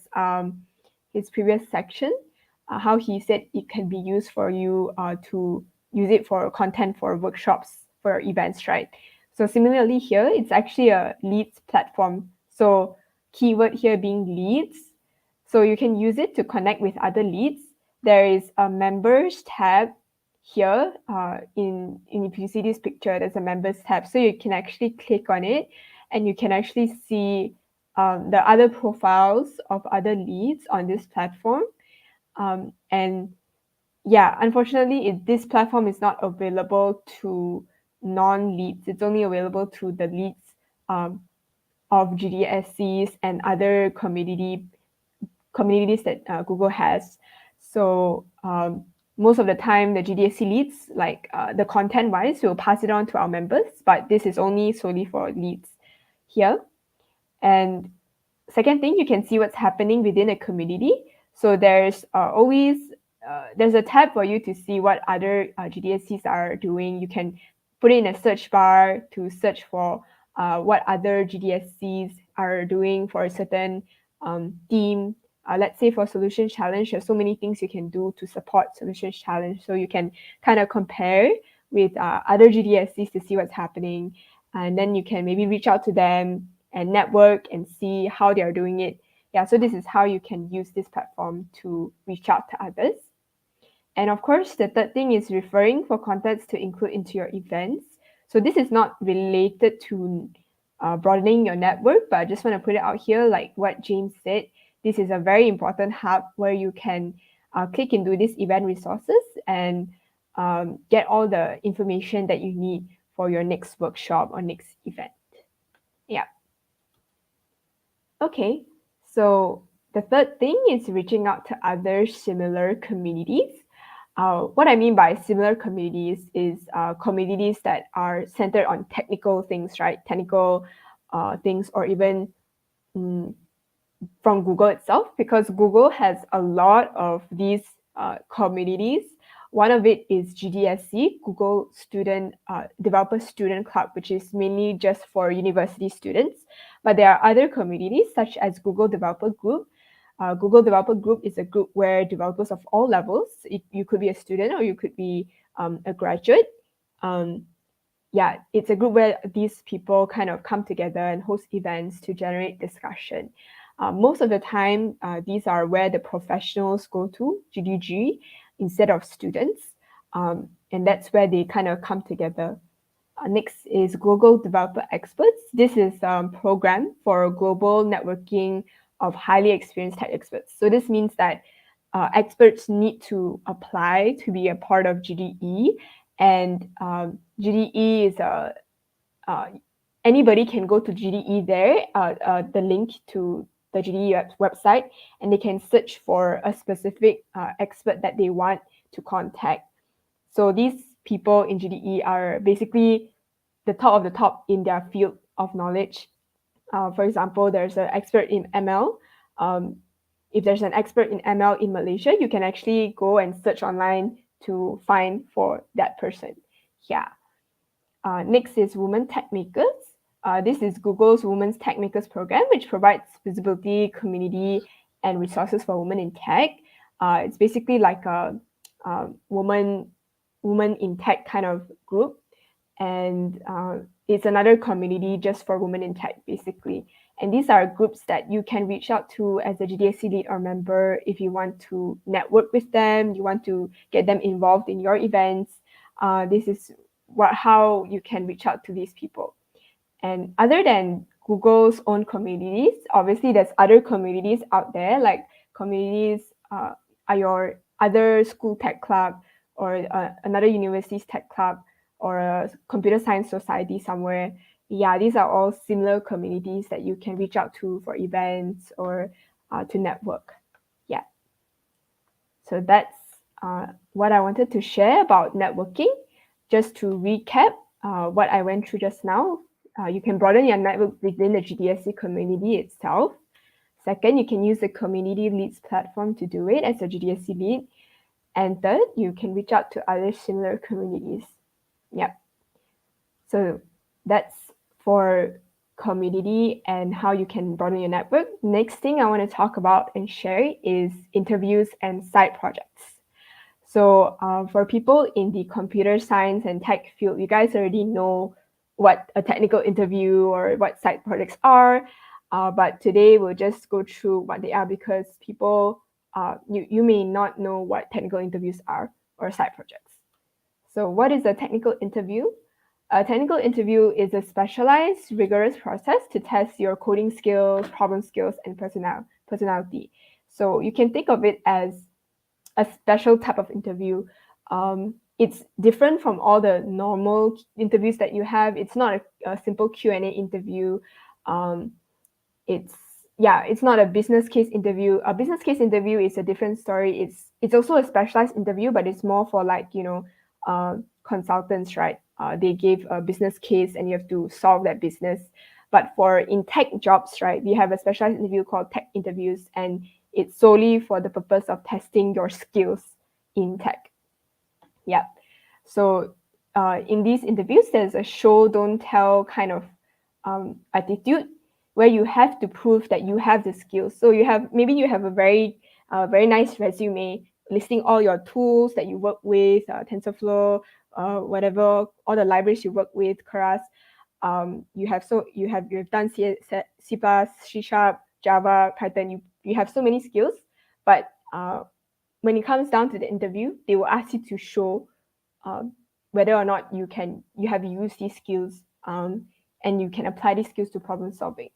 section, how he said it can be used for you to use it for content for workshops, for events, right? So similarly here, it's actually a leads platform. So keyword here being leads. So you can use it to connect with other leads. There is a members tab here. If you see this picture, there's a members tab. So you can actually click on it and you can actually see the other profiles of other leads on this platform. And yeah, unfortunately, this platform is not available to non-leads. It's only available to the leads of GDSCs and other communities that Google has. So most of the time, the GDSC leads, like the content-wise, will pass it on to our members, but this is only solely for leads here. And second thing, you can see what's happening within a community. So there's there's a tab for you to see what other GDSCs are doing. You can put it in a search bar to search for what other GDSCs are doing for a certain theme. Let's say for Solution Challenge, there's so many things you can do to support Solution Challenge. So you can kind of compare with other GDSCs to see what's happening. And then you can maybe reach out to them and network and see how they are doing it. Yeah, so this is how you can use this platform to reach out to others. And of course, the third thing is referring for contacts to include into your events. So this is not related to broadening your network, but I just want to put it out here, like what James said. This is a very important hub where you can click into these event resources and get all the information that you need for your next workshop or next event. Yeah. Okay, so the third thing is reaching out to other similar communities. What I mean by similar communities is communities that are centered on technical things, right? Technical things, or even from Google itself, because Google has a lot of these communities. One of it is GDSC, Google Student Developer Student Club, which is mainly just for university students. But there are other communities such as Google Developer Group. Google Developer Group is a group where developers of all levels, you could be a student or you could be a graduate. Yeah, it's a group where these people kind of come together and host events to generate discussion. Most of the time, these are where the professionals go to, GDG, instead of students. And that's where they kind of come together. Next is Global Developer Experts. This is a program for global networking of highly experienced tech experts. So this means that experts need to apply to be a part of GDE. And GDE is anybody can go to GDE there, the link to the GDE website, and they can search for a specific expert that they want to contact. So these people in GDE are basically the top of the top in their field of knowledge. For example, there's an expert in ML. If there's an expert in ML in Malaysia, you can actually go and search online to find for that person. Yeah. Next is Women Tech Makers. This is Google's Women's Tech Makers program, which provides visibility, community, and resources for women in tech. It's basically like a woman in tech kind of group, and it's another community just for women in tech, basically. And these are groups that you can reach out to as a GDSC lead or member if you want to network with them, you want to get them involved in your events. This is how you can reach out to these people. And other than Google's own communities. Obviously, there's other communities out there, like communities are your other school tech club, or another university's tech club, or a computer science society somewhere. Yeah, these are all similar communities that you can reach out to for events or to network. Yeah. So that's what I wanted to share about networking. Just to recap what I went through just now, you can broaden your network within the GDSC community itself. Second, you can use the community leads platform to do it as a GDSC lead. And third, you can reach out to other similar communities. Yep. So that's for community and how you can broaden your network. Next thing I want to talk about and share is interviews and side projects. So for people in the computer science and tech field, you guys already know what a technical interview or what side projects are. But today we'll just go through what they are, because people, you may not know what technical interviews are or side projects. So what is a technical interview? A technical interview is a specialized, rigorous process to test your coding skills, problem skills, and personality. So you can think of it as a special type of interview. It's different from all the normal interviews that you have. It's not a simple Q&A interview. It's not a business case interview. A business case interview is a different story. It's also a specialized interview, but it's more for consultants, right? They give a business case and you have to solve that business. But for in tech jobs, right, we have a specialized interview called tech interviews, and it's solely for the purpose of testing your skills in tech. Yeah. So in these interviews, there's a show, don't tell kind of attitude, where you have to prove that you have the skills. So you have a very nice resume listing all your tools that you work with, TensorFlow, whatever, all the libraries you work with, Keras. You've done C++, C#, Java, Python. You have so many skills, but when it comes down to the interview, they will ask you to show whether or not you have used these skills and you can apply these skills to problem solving.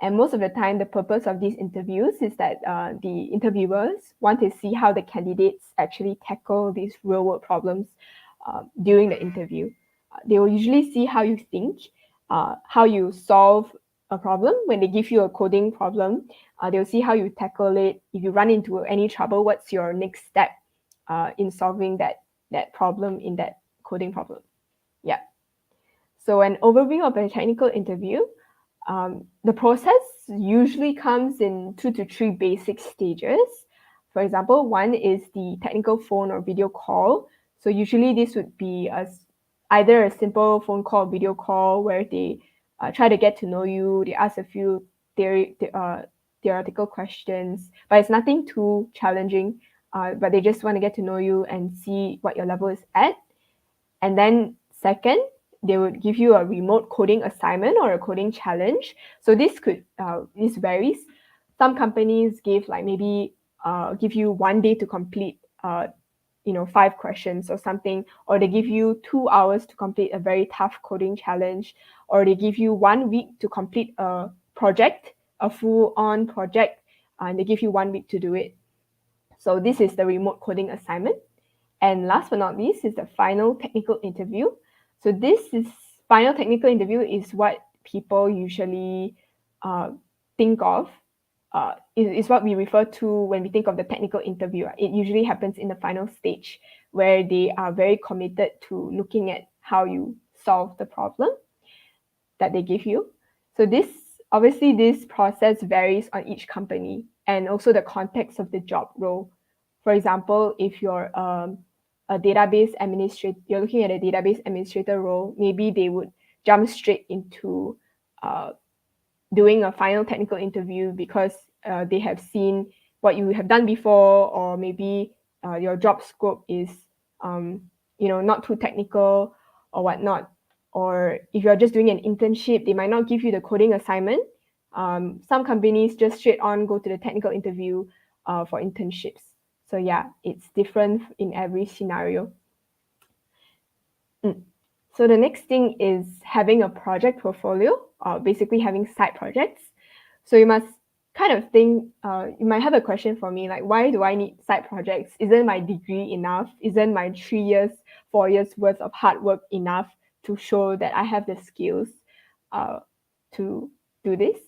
And most of the time, the purpose of these interviews is that the interviewers want to see how the candidates actually tackle these real-world problems during the interview. They will usually see how you think, how you solve a problem. When they give you a coding problem, they'll see how you tackle it. If you run into any trouble, what's your next step in solving that problem in that coding problem? Yeah. So an overview of a technical interview. The process usually comes in 2 to 3 basic stages. For example, one is the technical phone or video call. So usually this would be either a simple phone call or video call where they try to get to know you. They ask a few theoretical questions, but it's nothing too challenging. But they just want to get to know you and see what your level is at. And then second, they would give you a remote coding assignment or a coding challenge. So this varies. Some companies give give you 1 day to complete 5 questions or something, or they give you 2 hours to complete a very tough coding challenge, or they give you 1 week to complete a project, a full-on project, and they give you 1 week to do it. So this is the remote coding assignment. And last but not least is the final technical interview. So final technical interview is what people usually think of. Is what we refer to when we think of the technical interview. It usually happens in the final stage where they are very committed to looking at how you solve the problem that they give you. So this process varies on each company and also the context of the job role. For example, if you're a database administrator, you're looking at a database administrator role, maybe they would jump straight into doing a final technical interview because they have seen what you have done before, or maybe your job scope is not too technical or whatnot. Or if you're just doing an internship, they might not give you the coding assignment. Some companies just straight on go to the technical interview for internships. So yeah, it's different in every scenario. So the next thing is having a project portfolio basically having side projects. So you must kind of think, you might have a question for me, like, why do I need side projects? Isn't my degree enough? Isn't my 3 years, 4 years worth of hard work enough to show that I have the skills to do this?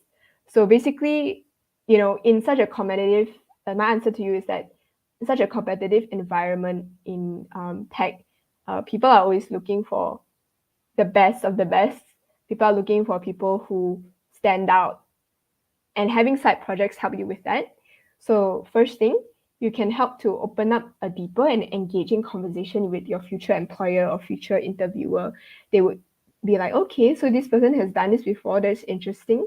So basically, in such a competitive, my answer to you is that in such a competitive environment in tech, people are always looking for the best of the best. People are looking for people who stand out, and having side projects help you with that. So first thing, you can help to open up a deeper and engaging conversation with your future employer or future interviewer. They would be like, okay, so this person has done this before, that's interesting.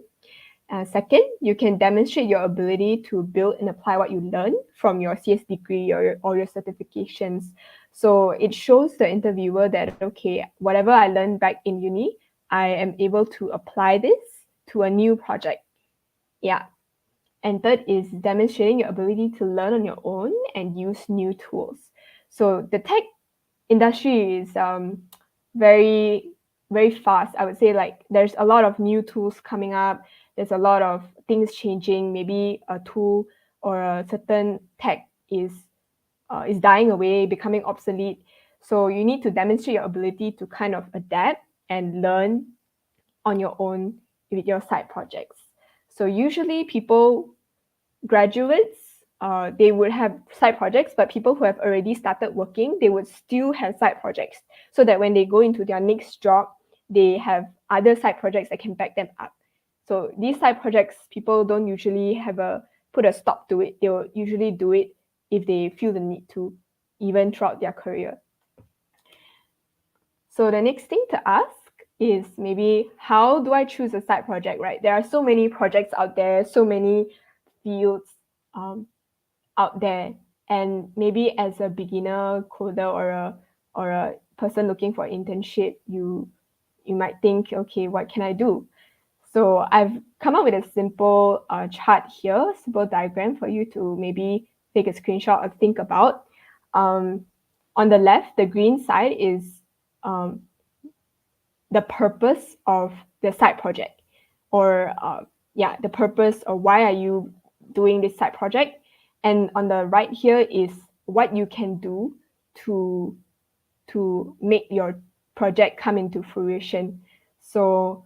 Second, you can demonstrate your ability to build and apply what you learn from your CS degree or your certifications. So it shows the interviewer that, okay, whatever I learned back in uni, I am able to apply this to a new project. Yeah. And third is demonstrating your ability to learn on your own and use new tools. So the tech industry is very, very fast. I would say, like, there's a lot of new tools coming up. There's a lot of things changing. Maybe a tool or a certain tech is dying away, becoming obsolete. So you need to demonstrate your ability to kind of adapt and learn on your own with your side projects. So usually graduates, they would have side projects, but people who have already started working, they would still have side projects, so that when they go into their next job, they have other side projects that can back them up. So these side projects, people don't usually put a stop to it. They will usually do it if they feel the need to, even throughout their career. So the next thing to ask is maybe, how do I choose a side project, right? There are so many projects out there, so many fields out there, and maybe as a beginner coder or a person looking for internship, you might think, okay, what can I do? So I've come up with a simple chart here, simple diagram for you to maybe take a screenshot or think about. On the left, the green side is the purpose of the side project, or the purpose, or why are you doing this side project. And on the right here is what you can do to make your project come into fruition. So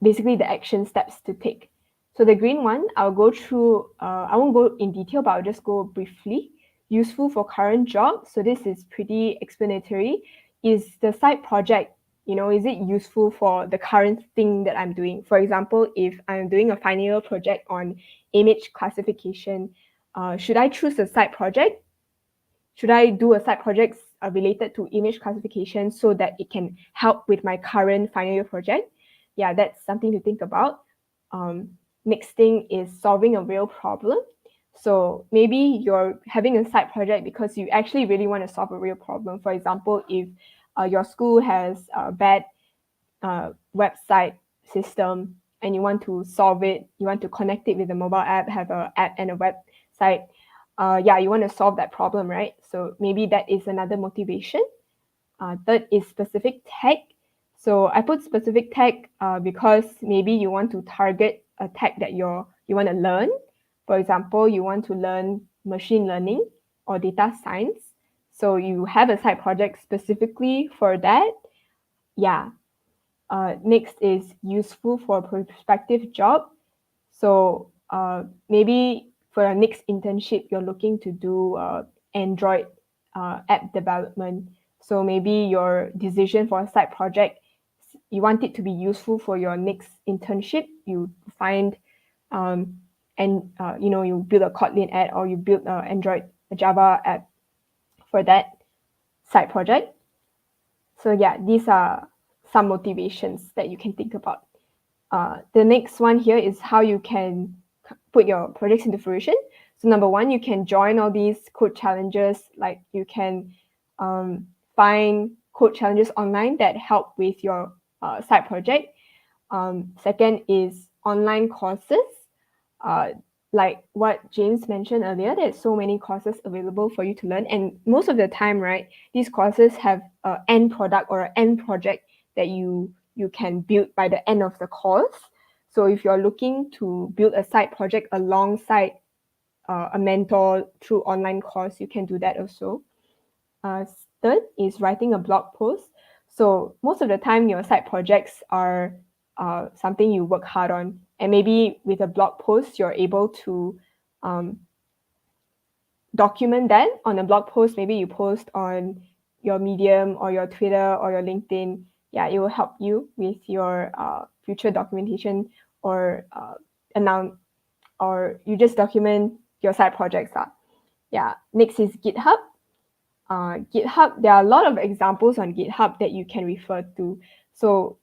basically the action steps to take. So the green one, I'll go through, I won't go in detail, but I'll just go briefly. Useful for current job. So this is pretty explanatory. Is the side project, is it useful for the current thing that I'm doing? For example, if I'm doing a final year project on image classification, should I choose a side project? Should I do a side project related to image classification so that it can help with my current final year project? Yeah, that's something to think about. Next thing is solving a real problem. So maybe you're having a side project because you actually really want to solve a real problem. For example, if your school has a bad website system and you want to solve it, you want to connect it with a mobile app, have an app and a website, you want to solve that problem, right? So maybe that is another motivation. Third is specific tech. So I put specific tech because maybe you want to target a tech that you want to learn. For example, you want to learn machine learning or data science. So you have a side project specifically for that. Yeah. Next is useful for a prospective job. So maybe for your next internship, you're looking to do Android app development. So maybe your decision for a side project, you want it to be useful for your next internship. You find you build a Kotlin app, or you build a Java app for that side project. So yeah, these are some motivations that you can think about. The next one here is how you can put your projects into fruition. So number one, you can join all these code challenges. Like you can find code challenges online that help with your side project. Second is online courses. Like what James mentioned earlier, there's so many courses available for you to learn. And most of the time, right, these courses have an end product or an end project that you you can build by the end of the course. So if you're looking to build a side project alongside a mentor through online course, you can do that also. Third is writing a blog post. So most of the time, your side projects are something you work hard on, and maybe with a blog post, you're able to document that on a blog post. Maybe you post on your Medium or your Twitter or your LinkedIn. Yeah, it will help you with your future documentation or or you just document your side projects. Yeah. Next is GitHub. GitHub, there are a lot of examples on GitHub that you can refer to. So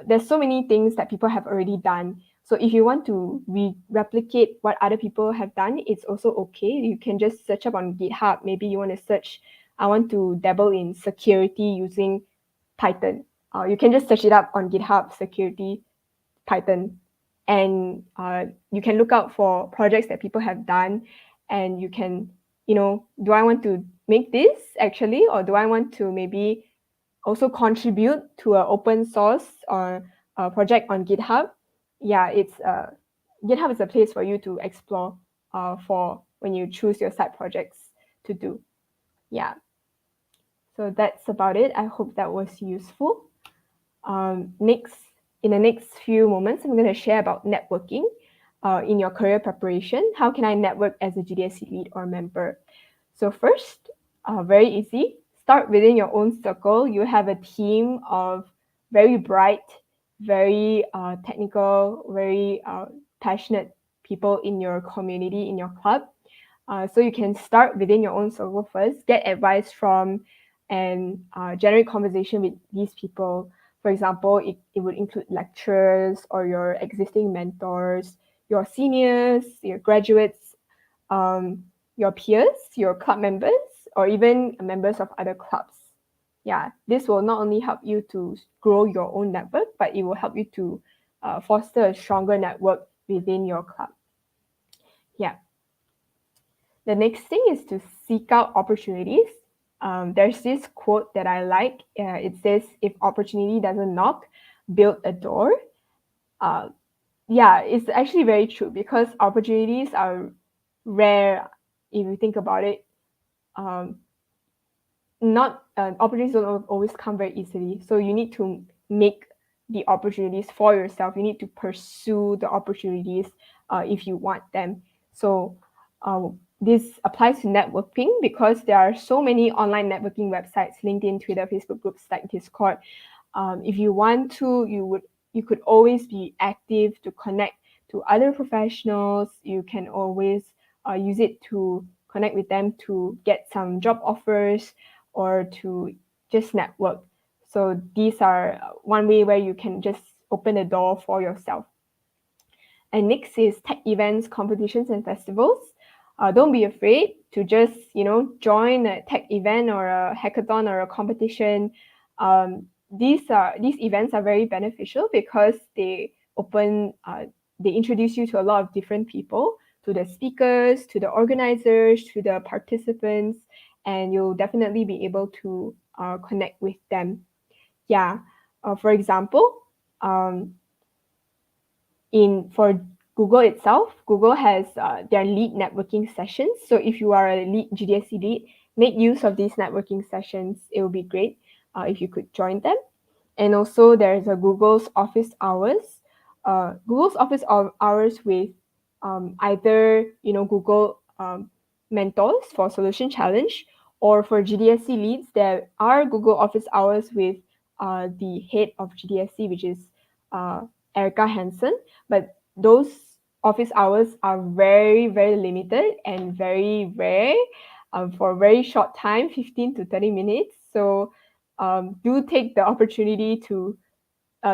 there's so many things that people have already done. So if you want to replicate what other people have done, it's also okay. You can just search up on GitHub. Maybe you want to search, I want to dabble in security using Python. You can just search it up on GitHub, security Python. And you can look out for projects that people have done, and you can, do I want to make this actually, or do I want to maybe also contribute to an open source or a project on GitHub? Yeah, GitHub is a place for you to explore for when you choose your side projects to do. Yeah. So that's about it. I hope that was useful. In the next few moments, I'm going to share about networking in your career preparation. How can I network as a GDSC lead or member? So first, very easy. Start within your own circle. You have a team of very bright, very technical, very passionate people in your community, in your club. So you can start within your own circle first, get advice from and generate conversation with these people. For example, it would include lecturers or your existing mentors, your seniors, your graduates, your peers, your club members, or even members of other clubs. Yeah, this will not only help you to grow your own network, but it will help you to foster a stronger network within your club. Yeah. The next thing is to seek out opportunities. There's this quote that I like. It says, if opportunity doesn't knock, build a door. Yeah, it's actually very true because opportunities are rare if you think about it. Opportunities don't always come very easily. So you need to make the opportunities for yourself. You need to pursue the opportunities if you want them. So this applies to networking because there are so many online networking websites, LinkedIn, Twitter, Facebook groups like Discord. If you want to, you could always be active to connect to other professionals. You can always use it to connect with them to get some job offers or to just network. So these are one way where you can just open the door for yourself. And next is tech events, competitions, and festivals. Don't be afraid to just, join a tech event or a hackathon or a competition. These events are very beneficial because they introduce you to a lot of different people, to the speakers, to the organizers, to the participants, and you'll definitely be able to connect with them. Yeah. For example, for Google itself, Google has their lead networking sessions. So if you are a lead GDSC lead, make use of these networking sessions. It will be great if you could join them. And also there's a Google's office hours. Google's office hours with either Google mentors for Solution Challenge, or for GDSC leads, there are Google office hours with the head of GDSC, which is Erica Hansen. But those office hours are very, very limited and very rare for a very short time, 15 to 30 minutes. So do take the opportunity to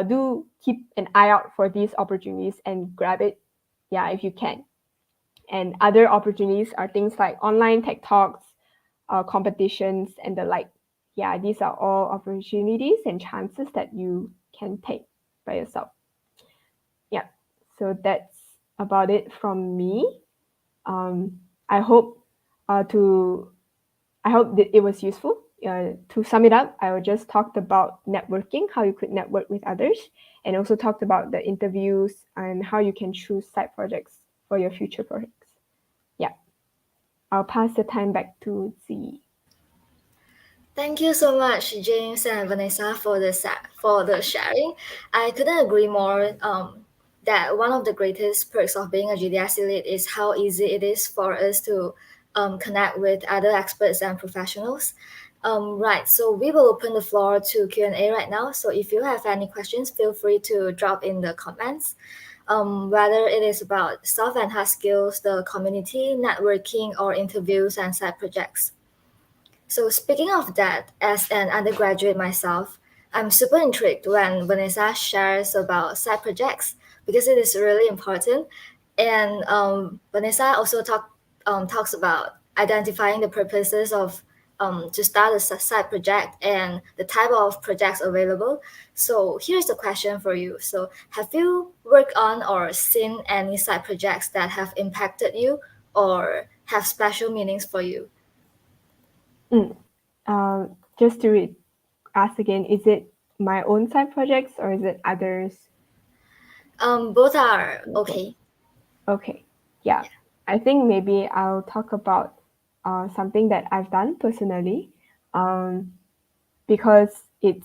do keep an eye out for these opportunities and grab it, if you can. And other opportunities are things like online tech talks, competitions, and the like. Yeah, these are all opportunities and chances that you can take by yourself. Yeah, so that's about it from me. I hope that it was useful. to sum it up, I will just talked about networking, how you could network with others, and also talked about the interviews and how you can choose side projects for your future projects. Yeah, I'll pass the time back to Z. Thank you so much, James and Vanessa, for the sharing. I couldn't agree more. That one of the greatest perks of being a GDSC lead is how easy it is for us to connect with other experts and professionals. Right, so we will open the floor to Q&A right now. So if you have any questions, feel free to drop in the comments. Whether it is about soft and hard skills, the community, networking, or interviews and side projects. So speaking of that, as an undergraduate myself, I'm super intrigued when Vanessa shares about side projects because it is really important. And Vanessa also talks about identifying the purposes of to start a side project and the type of projects available. So here's the question for you. So have you worked on or seen any side projects that have impacted you or have special meanings for you? Mm. Just to ask again, is it my own side projects or is it others? Both are okay. Okay, yeah. I think maybe I'll talk about something that I've done personally, um, because it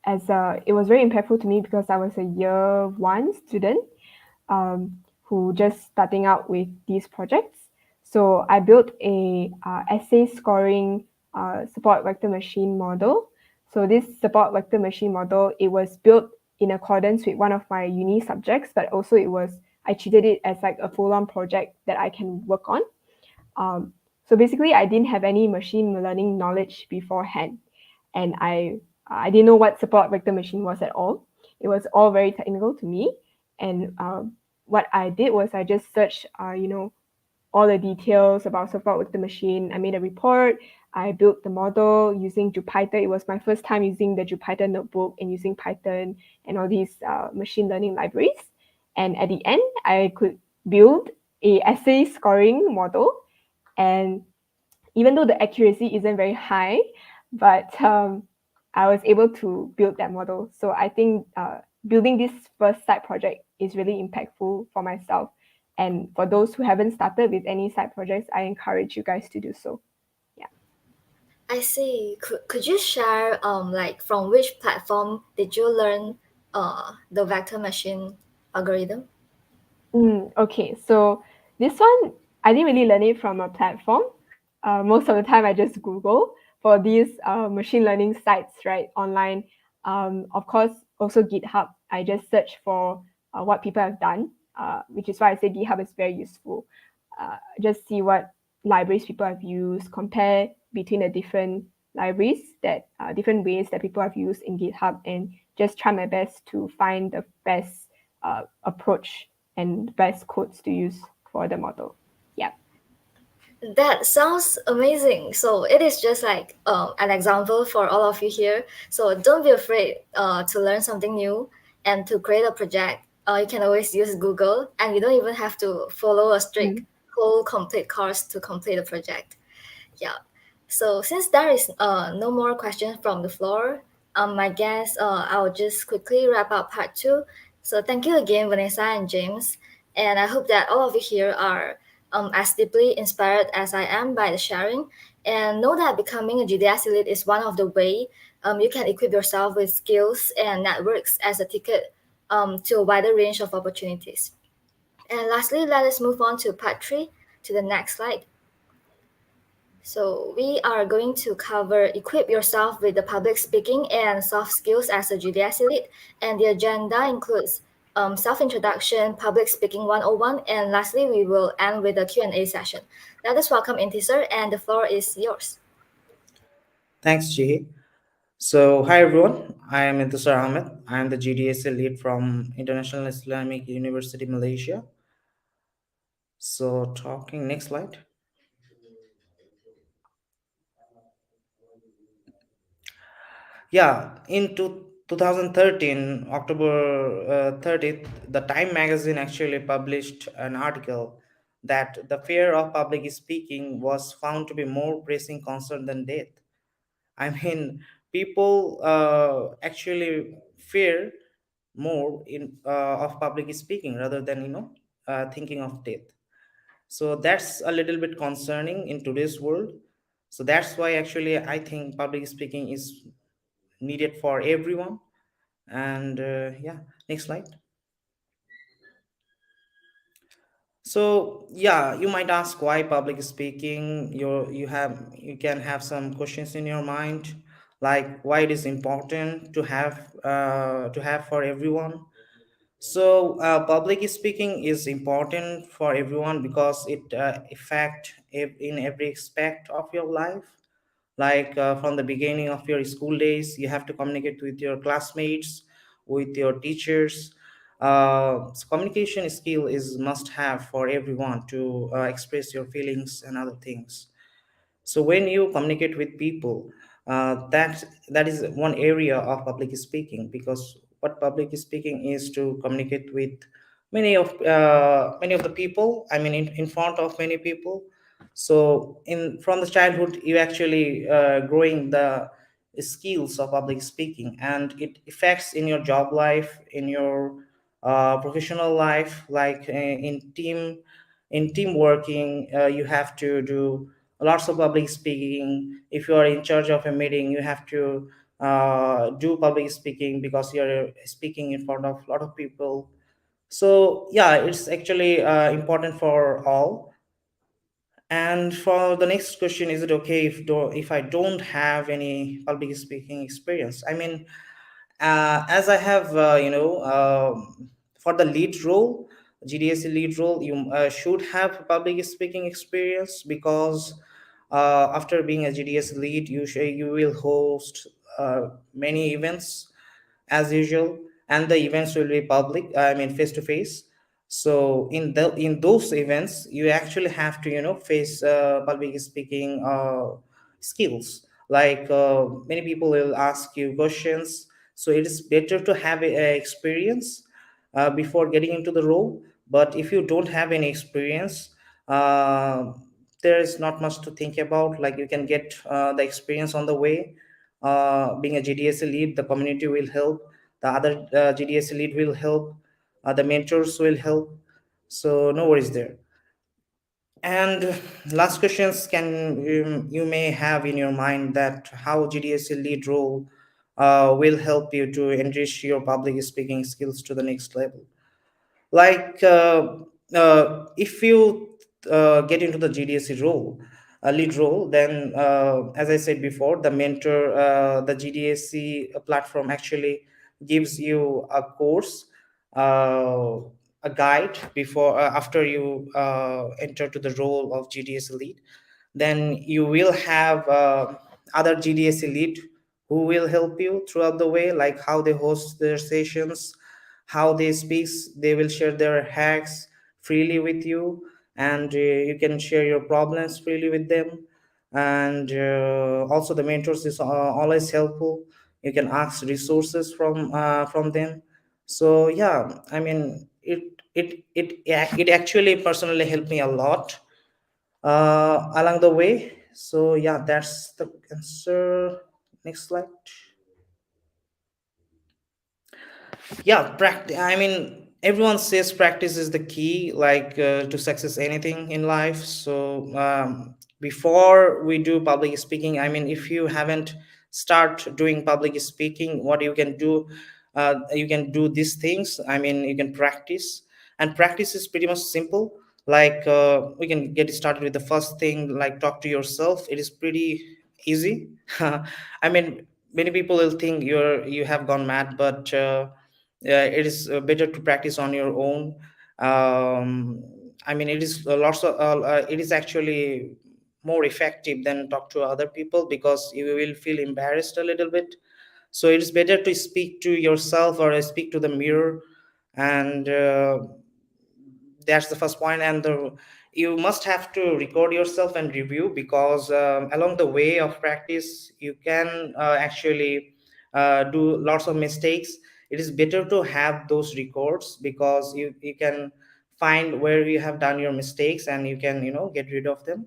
was very impactful to me because I was a year one student who just starting out with these projects. So I built a essay scoring support vector machine model. So this support vector machine model, it was built in accordance with one of my uni subjects, but also I treated it as like a full-on project that I can work on. So basically, I didn't have any machine learning knowledge beforehand, and I didn't know what support vector machine was at all. It was all very technical to me, and what I did was I just searched, all the details about support vector machine. I made a report. I built the model using Jupyter. It was my first time using the Jupyter notebook and using Python and all these machine learning libraries. And at the end, I could build a essay scoring model. And even though the accuracy isn't very high, but I was able to build that model. So I think building this first side project is really impactful for myself. And for those who haven't started with any side projects, I encourage you guys to do so. Yeah. I see. Could you share like from which platform did you learn the vector machine algorithm? Okay, so this one, I didn't really learn it from a platform. Most of the time, I just Google for these machine learning sites, right, online. Of course, also GitHub. I just search for what people have done, which is why I say GitHub is very useful. Just see what libraries people have used, compare between the different libraries different ways that people have used in GitHub, and just try my best to find the best approach and best codes to use for the model. Yeah. That sounds amazing. So it is just like an example for all of you here. So don't be afraid to learn something new and to create a project. You can always use Google, and you don't even have to follow a strict Mm. whole complete course to complete a project. Yeah. So since there is no more questions from the floor, I guess I'll just quickly wrap up part two. So thank you again, Vanessa and James, and I hope that all of you here are as deeply inspired as I am by the sharing, and know that becoming a GDS lead is one of the way you can equip yourself with skills and networks as a ticket to a wider range of opportunities. And lastly, let us move on to part three, to the next slide. So we are going to cover equip yourself with the public speaking and soft skills as a GDSC lead. And the agenda includes self-introduction, public speaking 101, and lastly, we will end with a Q&A session. Let us welcome Intisar, and the floor is yours. Thanks, Jihi. So, hi everyone. I am Intisar Ahmed. I am the GDSC lead from International Islamic University, Malaysia. So, talking next slide. Yeah, in 2013, October 30th, the Time magazine actually published an article that the fear of public speaking was found to be more pressing concern than death. I mean, people actually fear more in of public speaking rather than thinking of death. So that's a little bit concerning in today's world. So that's why actually I think public speaking is needed for everyone. And yeah, next slide. So yeah, you might ask why public speaking. You can have some questions in your mind, like why it is important to have for everyone. So public speaking is important for everyone because it affect in every aspect of your life. Like from the beginning of your school days, you have to communicate with your classmates, with your teachers. So communication skill is must have for everyone to express your feelings and other things. So when you communicate with people, that is one area of public speaking, because what public speaking is to communicate with many of the people. I mean, in front of many people. So in from the childhood, you actually growing the skills of public speaking, and it affects in your job life, in your professional life, like in team working. You have to do lots of public speaking. If you are in charge of a meeting, you have to do public speaking because you're speaking in front of a lot of people. So yeah, it's actually important for all. And for the next question, is it okay if I don't have any public speaking experience? I mean, as I have, for the lead role, GDSC lead role, you should have public speaking experience, because after being a GDS lead, you will host many events as usual, and the events will be public. I mean, face to face. So in those events, you actually have to face public speaking skills. Like many people will ask you questions, so it is better to have a experience before getting into the role. But if you don't have any experience, uh, there is not much to think about. Like, you can get the experience on the way. Being a GDSC lead, the community will help, the other GDSC lead will help, the mentors will help. So no worries there. And last questions can you may have in your mind, that how GDSC lead role will help you to enrich your public speaking skills to the next level. Like if you get into the GDSC role, a lead role, then as I said before, the mentor, the GDSC platform actually gives you a course, uh, a guide before after you enter to the role of GDSC lead. Then you will have other GDSC lead who will help you throughout the way, like how they host their sessions, how they speak. They will share their hacks freely with you, and you can share your problems freely with them. And also the mentors is always helpful. You can ask resources from them. So yeah, I mean, it actually personally helped me a lot along the way. So yeah, that's the answer. Next slide. Yeah, practice. I mean, everyone says practice is the key, like to success anything in life. So before we do public speaking, I mean, if you haven't start doing public speaking, what you can do these things. I mean, you can practice, and practice is pretty much simple. Like we can get started with the first thing, like talk to yourself. It is pretty easy. I mean, many people will think you have gone mad, but it is better to practice on your own. I mean, it is lots of it is actually more effective than talk to other people, because you will feel embarrassed a little bit. So it is better to speak to yourself, or speak to the mirror. And that's the first point. And you must have to record yourself and review, because along the way of practice, you can actually do lots of mistakes. It is better to have those records, because you can find where you have done your mistakes, and you can get rid of them.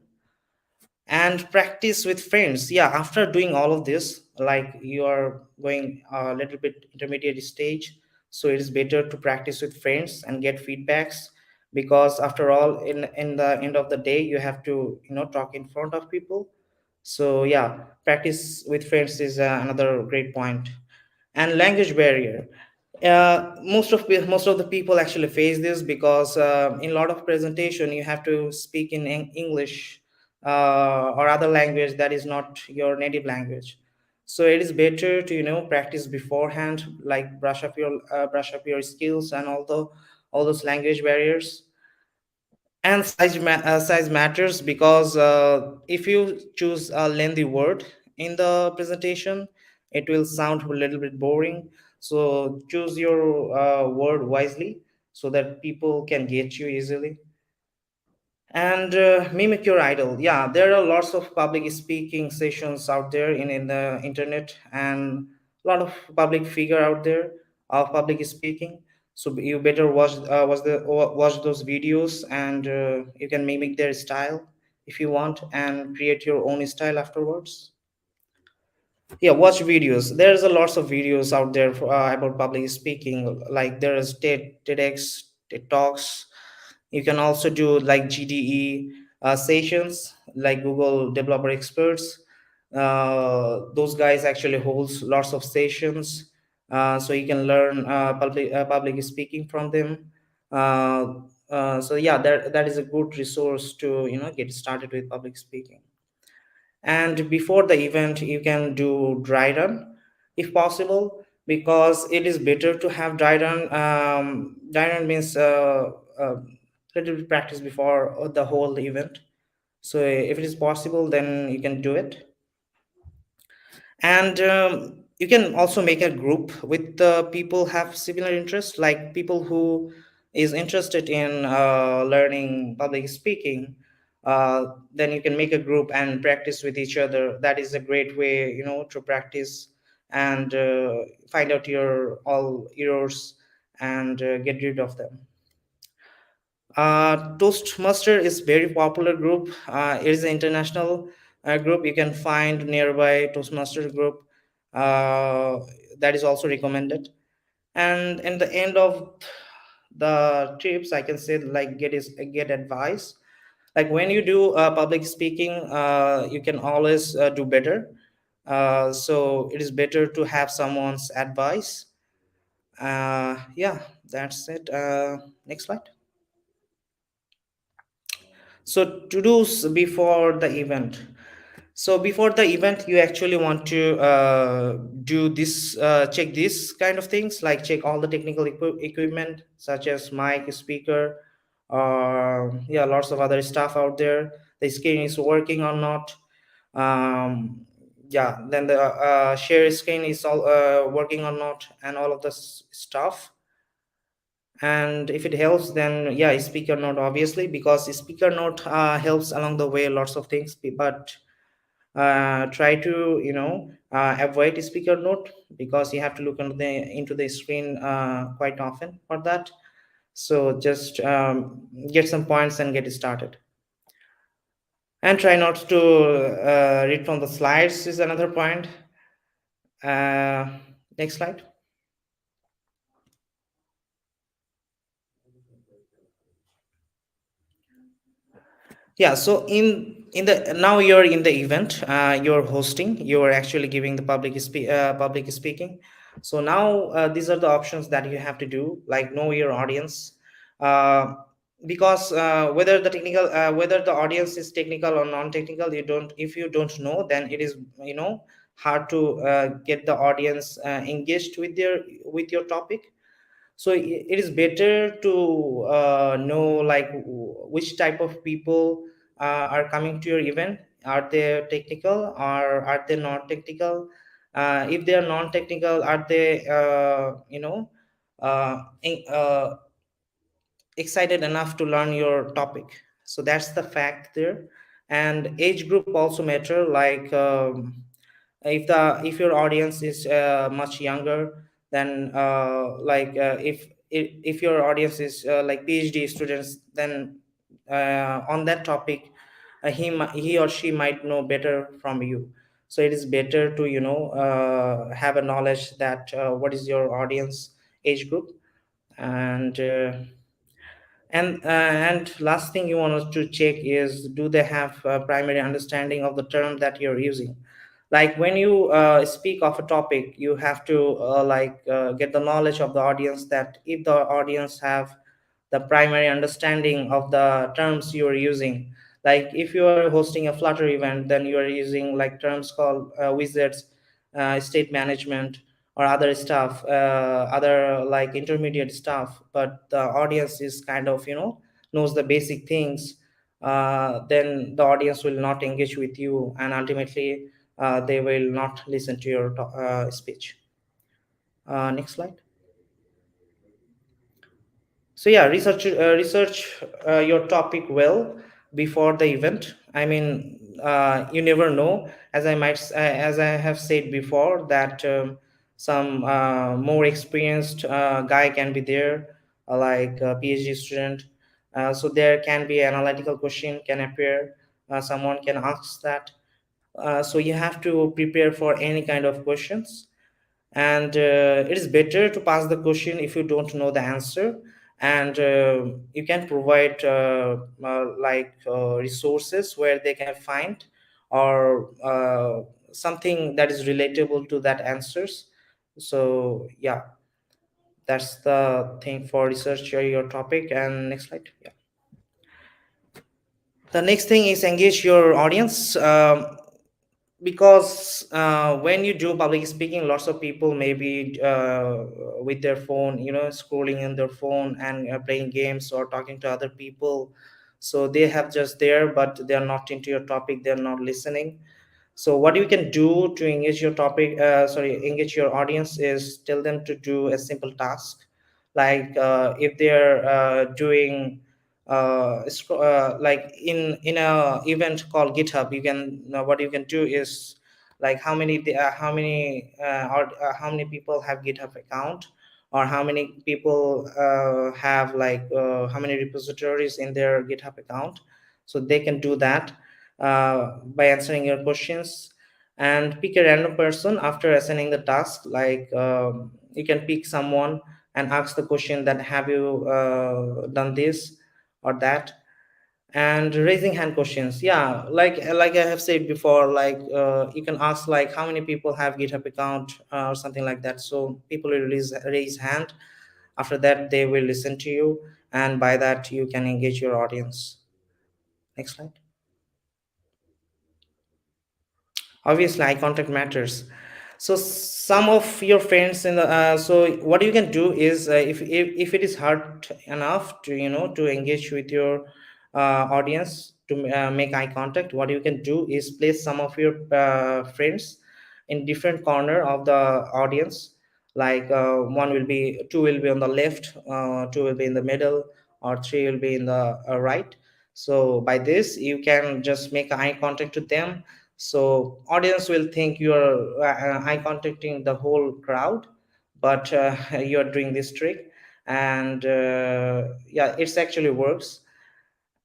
And practice with friends. Yeah, after doing all of this, like you are going a little bit intermediate stage, so it is better to practice with friends and get feedbacks, because after all, in the end of the day, you have to, talk in front of people. So yeah, practice with friends is another great point. And language barrier. Most of the people actually face this, because in a lot of presentation you have to speak in English or other language that is not your native language. So it is better to, practice beforehand, like brush up your skills and all those language barriers. And size matters, because if you choose a lengthy word in the presentation, it will sound a little bit boring. So choose your word wisely, so that people can get you easily. And mimic your idol. Yeah, there are lots of public speaking sessions out there in the internet, and a lot of public figure out there of public speaking. So you better watch those videos, and you can mimic their style if you want, and create your own style afterwards. Yeah, watch videos. There's a lots of videos out there about public speaking. Like there is TEDx, TED Talks. You can also do like GDE sessions, like Google Developer Experts. Those guys actually holds lots of sessions, so you can learn public speaking from them. So yeah, that is a good resource to, get started with public speaking. And before the event, you can do dry run if possible, because it is better to have dry run. Dry run means little bit practice before the whole event. So if it is possible, then you can do it. And you can also make a group with the people have similar interests, like people who is interested in learning public speaking. Then you can make a group and practice with each other. That is a great way, to practice and find out your all errors, and get rid of them. Toastmaster is very popular group. It is an international group. You can find nearby Toastmaster group. Uh, that is also recommended. And in the end of the trips, I can say, like, get advice. Like when you do public speaking, you can always do better. So it is better to have someone's advice. Yeah, that's it. Next slide. So to do before the event. So before the event, you actually want to do this, check this kind of things, like check all the technical equipment, such as mic, speaker, yeah, lots of other stuff out there. The screen is working or not. Yeah, then the share screen is all working or not, and all of this stuff. And if it helps, then yeah, speaker note, obviously, because speaker note helps along the way lots of things. But try to, avoid speaker note, because you have to look into the screen quite often for that. So just get some points and get started. And try not to read from the slides is another point. Next slide. Yeah, so in the now you're in the event, you're hosting, you're actually giving the public speaking. So now these are the options that you have to do, like know your audience. Uh, because whether the audience is technical or non-technical, you don't if you don't know, then it is, hard to get the audience engaged with your topic. So it is better to know, like, which type of people are coming to your event. Are they technical or are they not technical? If they are non-technical, are they excited enough to learn your topic? So that's the fact there. And age group also matter, like, if your audience is much younger, then if your audience is like PhD students, then on that topic, he or she might know better from you. So it is better to have a knowledge that what is your audience age group. And uh, and uh, and last thing you want to check is, do they have a primary understanding of the term that you're using. Like when you speak of a topic, you have to get the knowledge of the audience, that if the audience have the primary understanding of the terms you are using. Like if you are hosting a Flutter event, then you are using like terms called wizards, state management, or other stuff, other like intermediate stuff, but the audience is kind of knows the basic things. Then the audience will not engage with you, and ultimately they will not listen to your speech. Next slide. So yeah, research your topic well before the event. I mean, you never know. As I have said before, that some more experienced guy can be there, like a PhD student. So there can be analytical question can appear. Someone can ask that. So you have to prepare for any kind of questions, and it is better to pass the question if you don't know the answer. And you can provide resources where they can find, or something that is relatable to that answers. So yeah, that's the thing for research your topic. And next slide. Yeah, the next thing is engage your audience. Because when you do public speaking, lots of people may be with their phone, scrolling in their phone, and playing games or talking to other people. So they have just there, but they are not into your topic, they're not listening. So what you can do to engage your engage your audience, is tell them to do a simple task. Like if they're doing like in a event called GitHub, you can what you can do is, like how many people have GitHub account, or how many people have how many repositories in their GitHub account. So they can do that by answering your questions. And pick a random person after assigning the task. Like you can pick someone and ask the question that, have you done this or that. And raising hand questions, yeah, like I have said before, like you can ask like, how many people have GitHub account, or something like that. So people will raise hand. After that, they will listen to you, and by that you can engage your audience. Next slide. Obviously eye contact matters. So some of your friends in the so what you can do is, if it is hard enough to to engage with your audience, to make eye contact, what you can do is place some of your friends in different corner of the audience. Like two will be on the left, two will be in the middle, or three will be in the right. So by this you can just make eye contact to them. So audience will think you are eye contacting the whole crowd, but you are doing this trick. And yeah, it's actually works.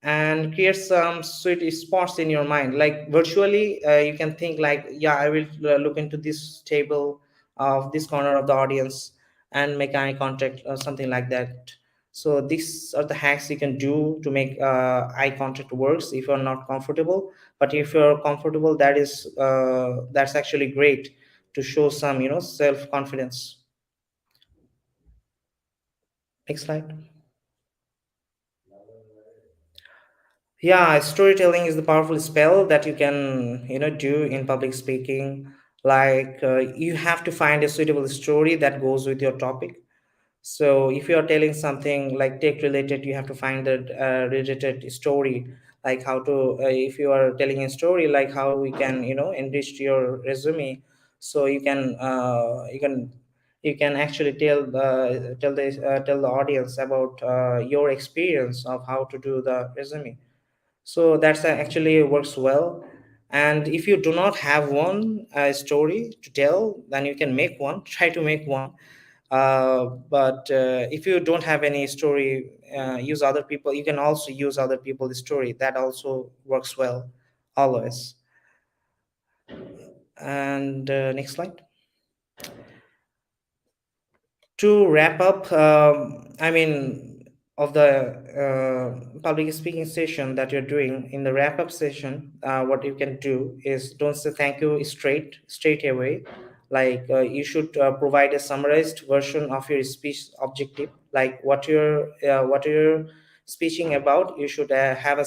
And create some sweet spots in your mind. Like virtually you can think like, yeah, I will look into this table of this corner of the audience and make eye contact, or something like that. So these are the hacks you can do to make eye contact works if you're not comfortable. But if you're comfortable, that's actually great to show some self confidence. Next slide. Yeah, storytelling is the powerful spell that you can do in public speaking. Like you have to find a suitable story that goes with your topic. So if you are telling something like tech related, you have to find that related story. Like how to if you are telling a story, like how we can enrich your resume. So you can actually tell the audience about your experience of how to do the resume. So that's actually works well. And if you do not have one story to tell, then you can make one. Try to make one. But if you don't have any story use other people. You can also use other people's story. That also works well, always. And next slide. To wrap up, I mean, of the public speaking session that you're doing, in the wrap up session, what you can do is don't say thank you straight away. Like you should provide a summarized version of your speech objective, like what you're speaking about. You should have a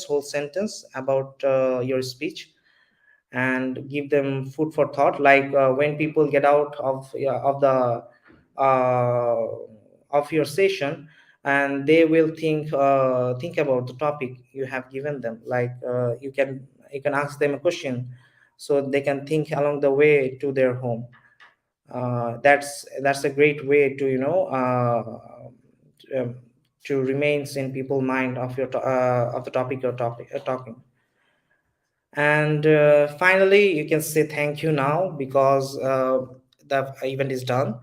whole sentence about your speech, and give them food for thought, like when people get out of the uh, of your session, and they will think about the topic you have given them. Like you can ask them a question, so they can think along the way to their home. That's a great way to um, to remains in people's mind of of the topic you're talking. And finally, you can say thank you now, because the event is done.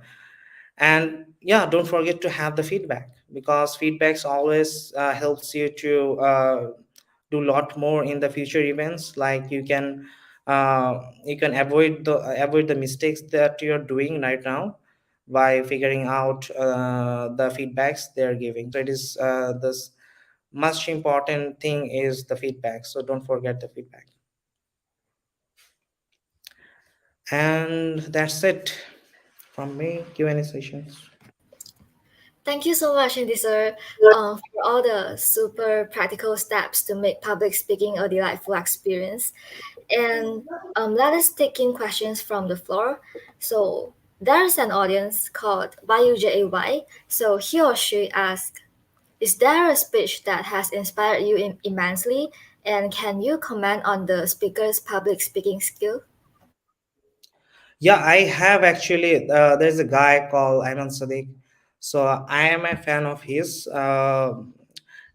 And yeah, don't forget to have the feedback, because feedbacks always helps you to do a lot more in the future events. Like you can avoid the mistakes that you're doing right now by figuring out the feedbacks they're giving. So it is this much important thing is the feedback, so don't forget the feedback. And that's it from me. Q&A sessions. Thank you so much, Indy sir, for all the super practical steps to make public speaking a delightful experience. And let us take in questions from the floor. So there's an audience called YUJAY. So he or she asks, is there a speech that has inspired you immensely? And can you comment on the speaker's public speaking skill? Yeah, I have actually. There's a guy called Ayman Sadiq. So I am a fan of his.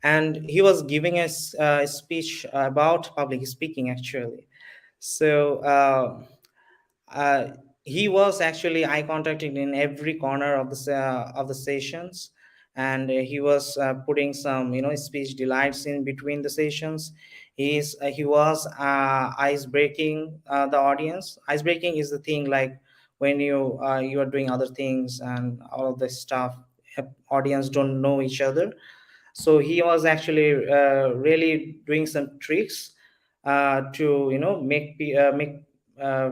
And he was giving us a speech about public speaking, actually. So uh, he was actually eye contacting in every corner of the sessions, and he was putting some speech delights in between the sessions. He was ice breaking the audience. Ice breaking is the thing, like when you are doing other things and all of this stuff, audience don't know each other. So he was actually really doing some tricks to make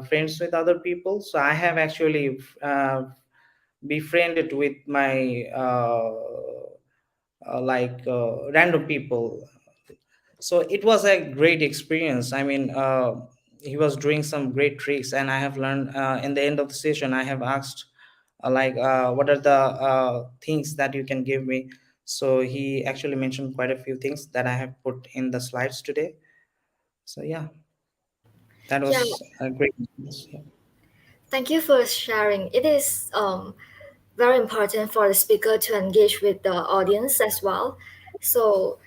friends with other people. So I have actually befriended with my random people. So it was a great experience. I mean, he was doing some great tricks, and I have learned. In the end of the session, I have asked what are the things that you can give me. So he actually mentioned quite a few things that I have put in the slides today. So yeah, that Yeah, was a great experience. Yeah. thank you for sharing. It is very important for the speaker to engage with the audience as well. So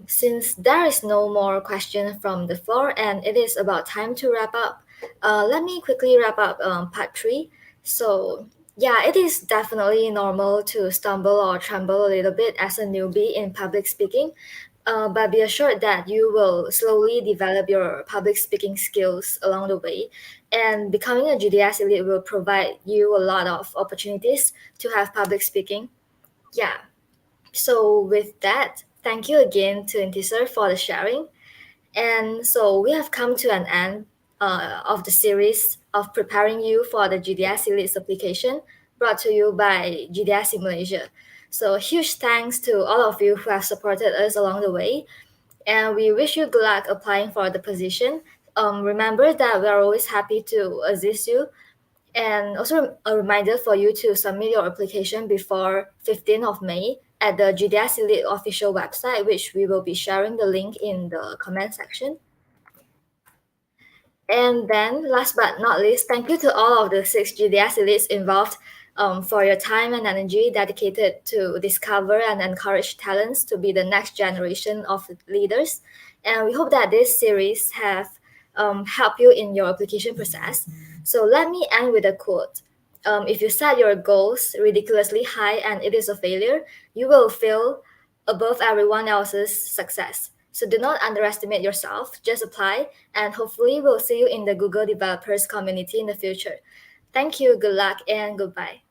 since there is no more question from the floor and it is about time to wrap up, let me quickly wrap up part three. So, yeah, it is definitely normal to stumble or tremble a little bit as a newbie in public speaking, but be assured that you will slowly develop your public speaking skills along the way. And becoming a GDSC lead will provide you a lot of opportunities to have public speaking. Yeah. So with that, thank you again to Intisar for the sharing. And so we have come to an end of the series of preparing you for the GDSC Lead application brought to you by GDSC Malaysia. So huge thanks to all of you who have supported us along the way. And we wish you good luck applying for the position. Remember that we are always happy to assist you, and also a reminder for you to submit your application before 15th of May at the GDSC Lead official website, which we will be sharing the link in the comment section. And then, last but not least, thank you to all of the 6 GDSC leads involved for your time and energy dedicated to discover and encourage talents to be the next generation of leaders. And we hope that this series have helped you in your application process. So let me end with a quote. If you set your goals ridiculously high and it is a failure, you will feel above everyone else's success. So do not underestimate yourself, just apply, and hopefully we'll see you in the Google Developers community in the future. Thank you, good luck, and goodbye.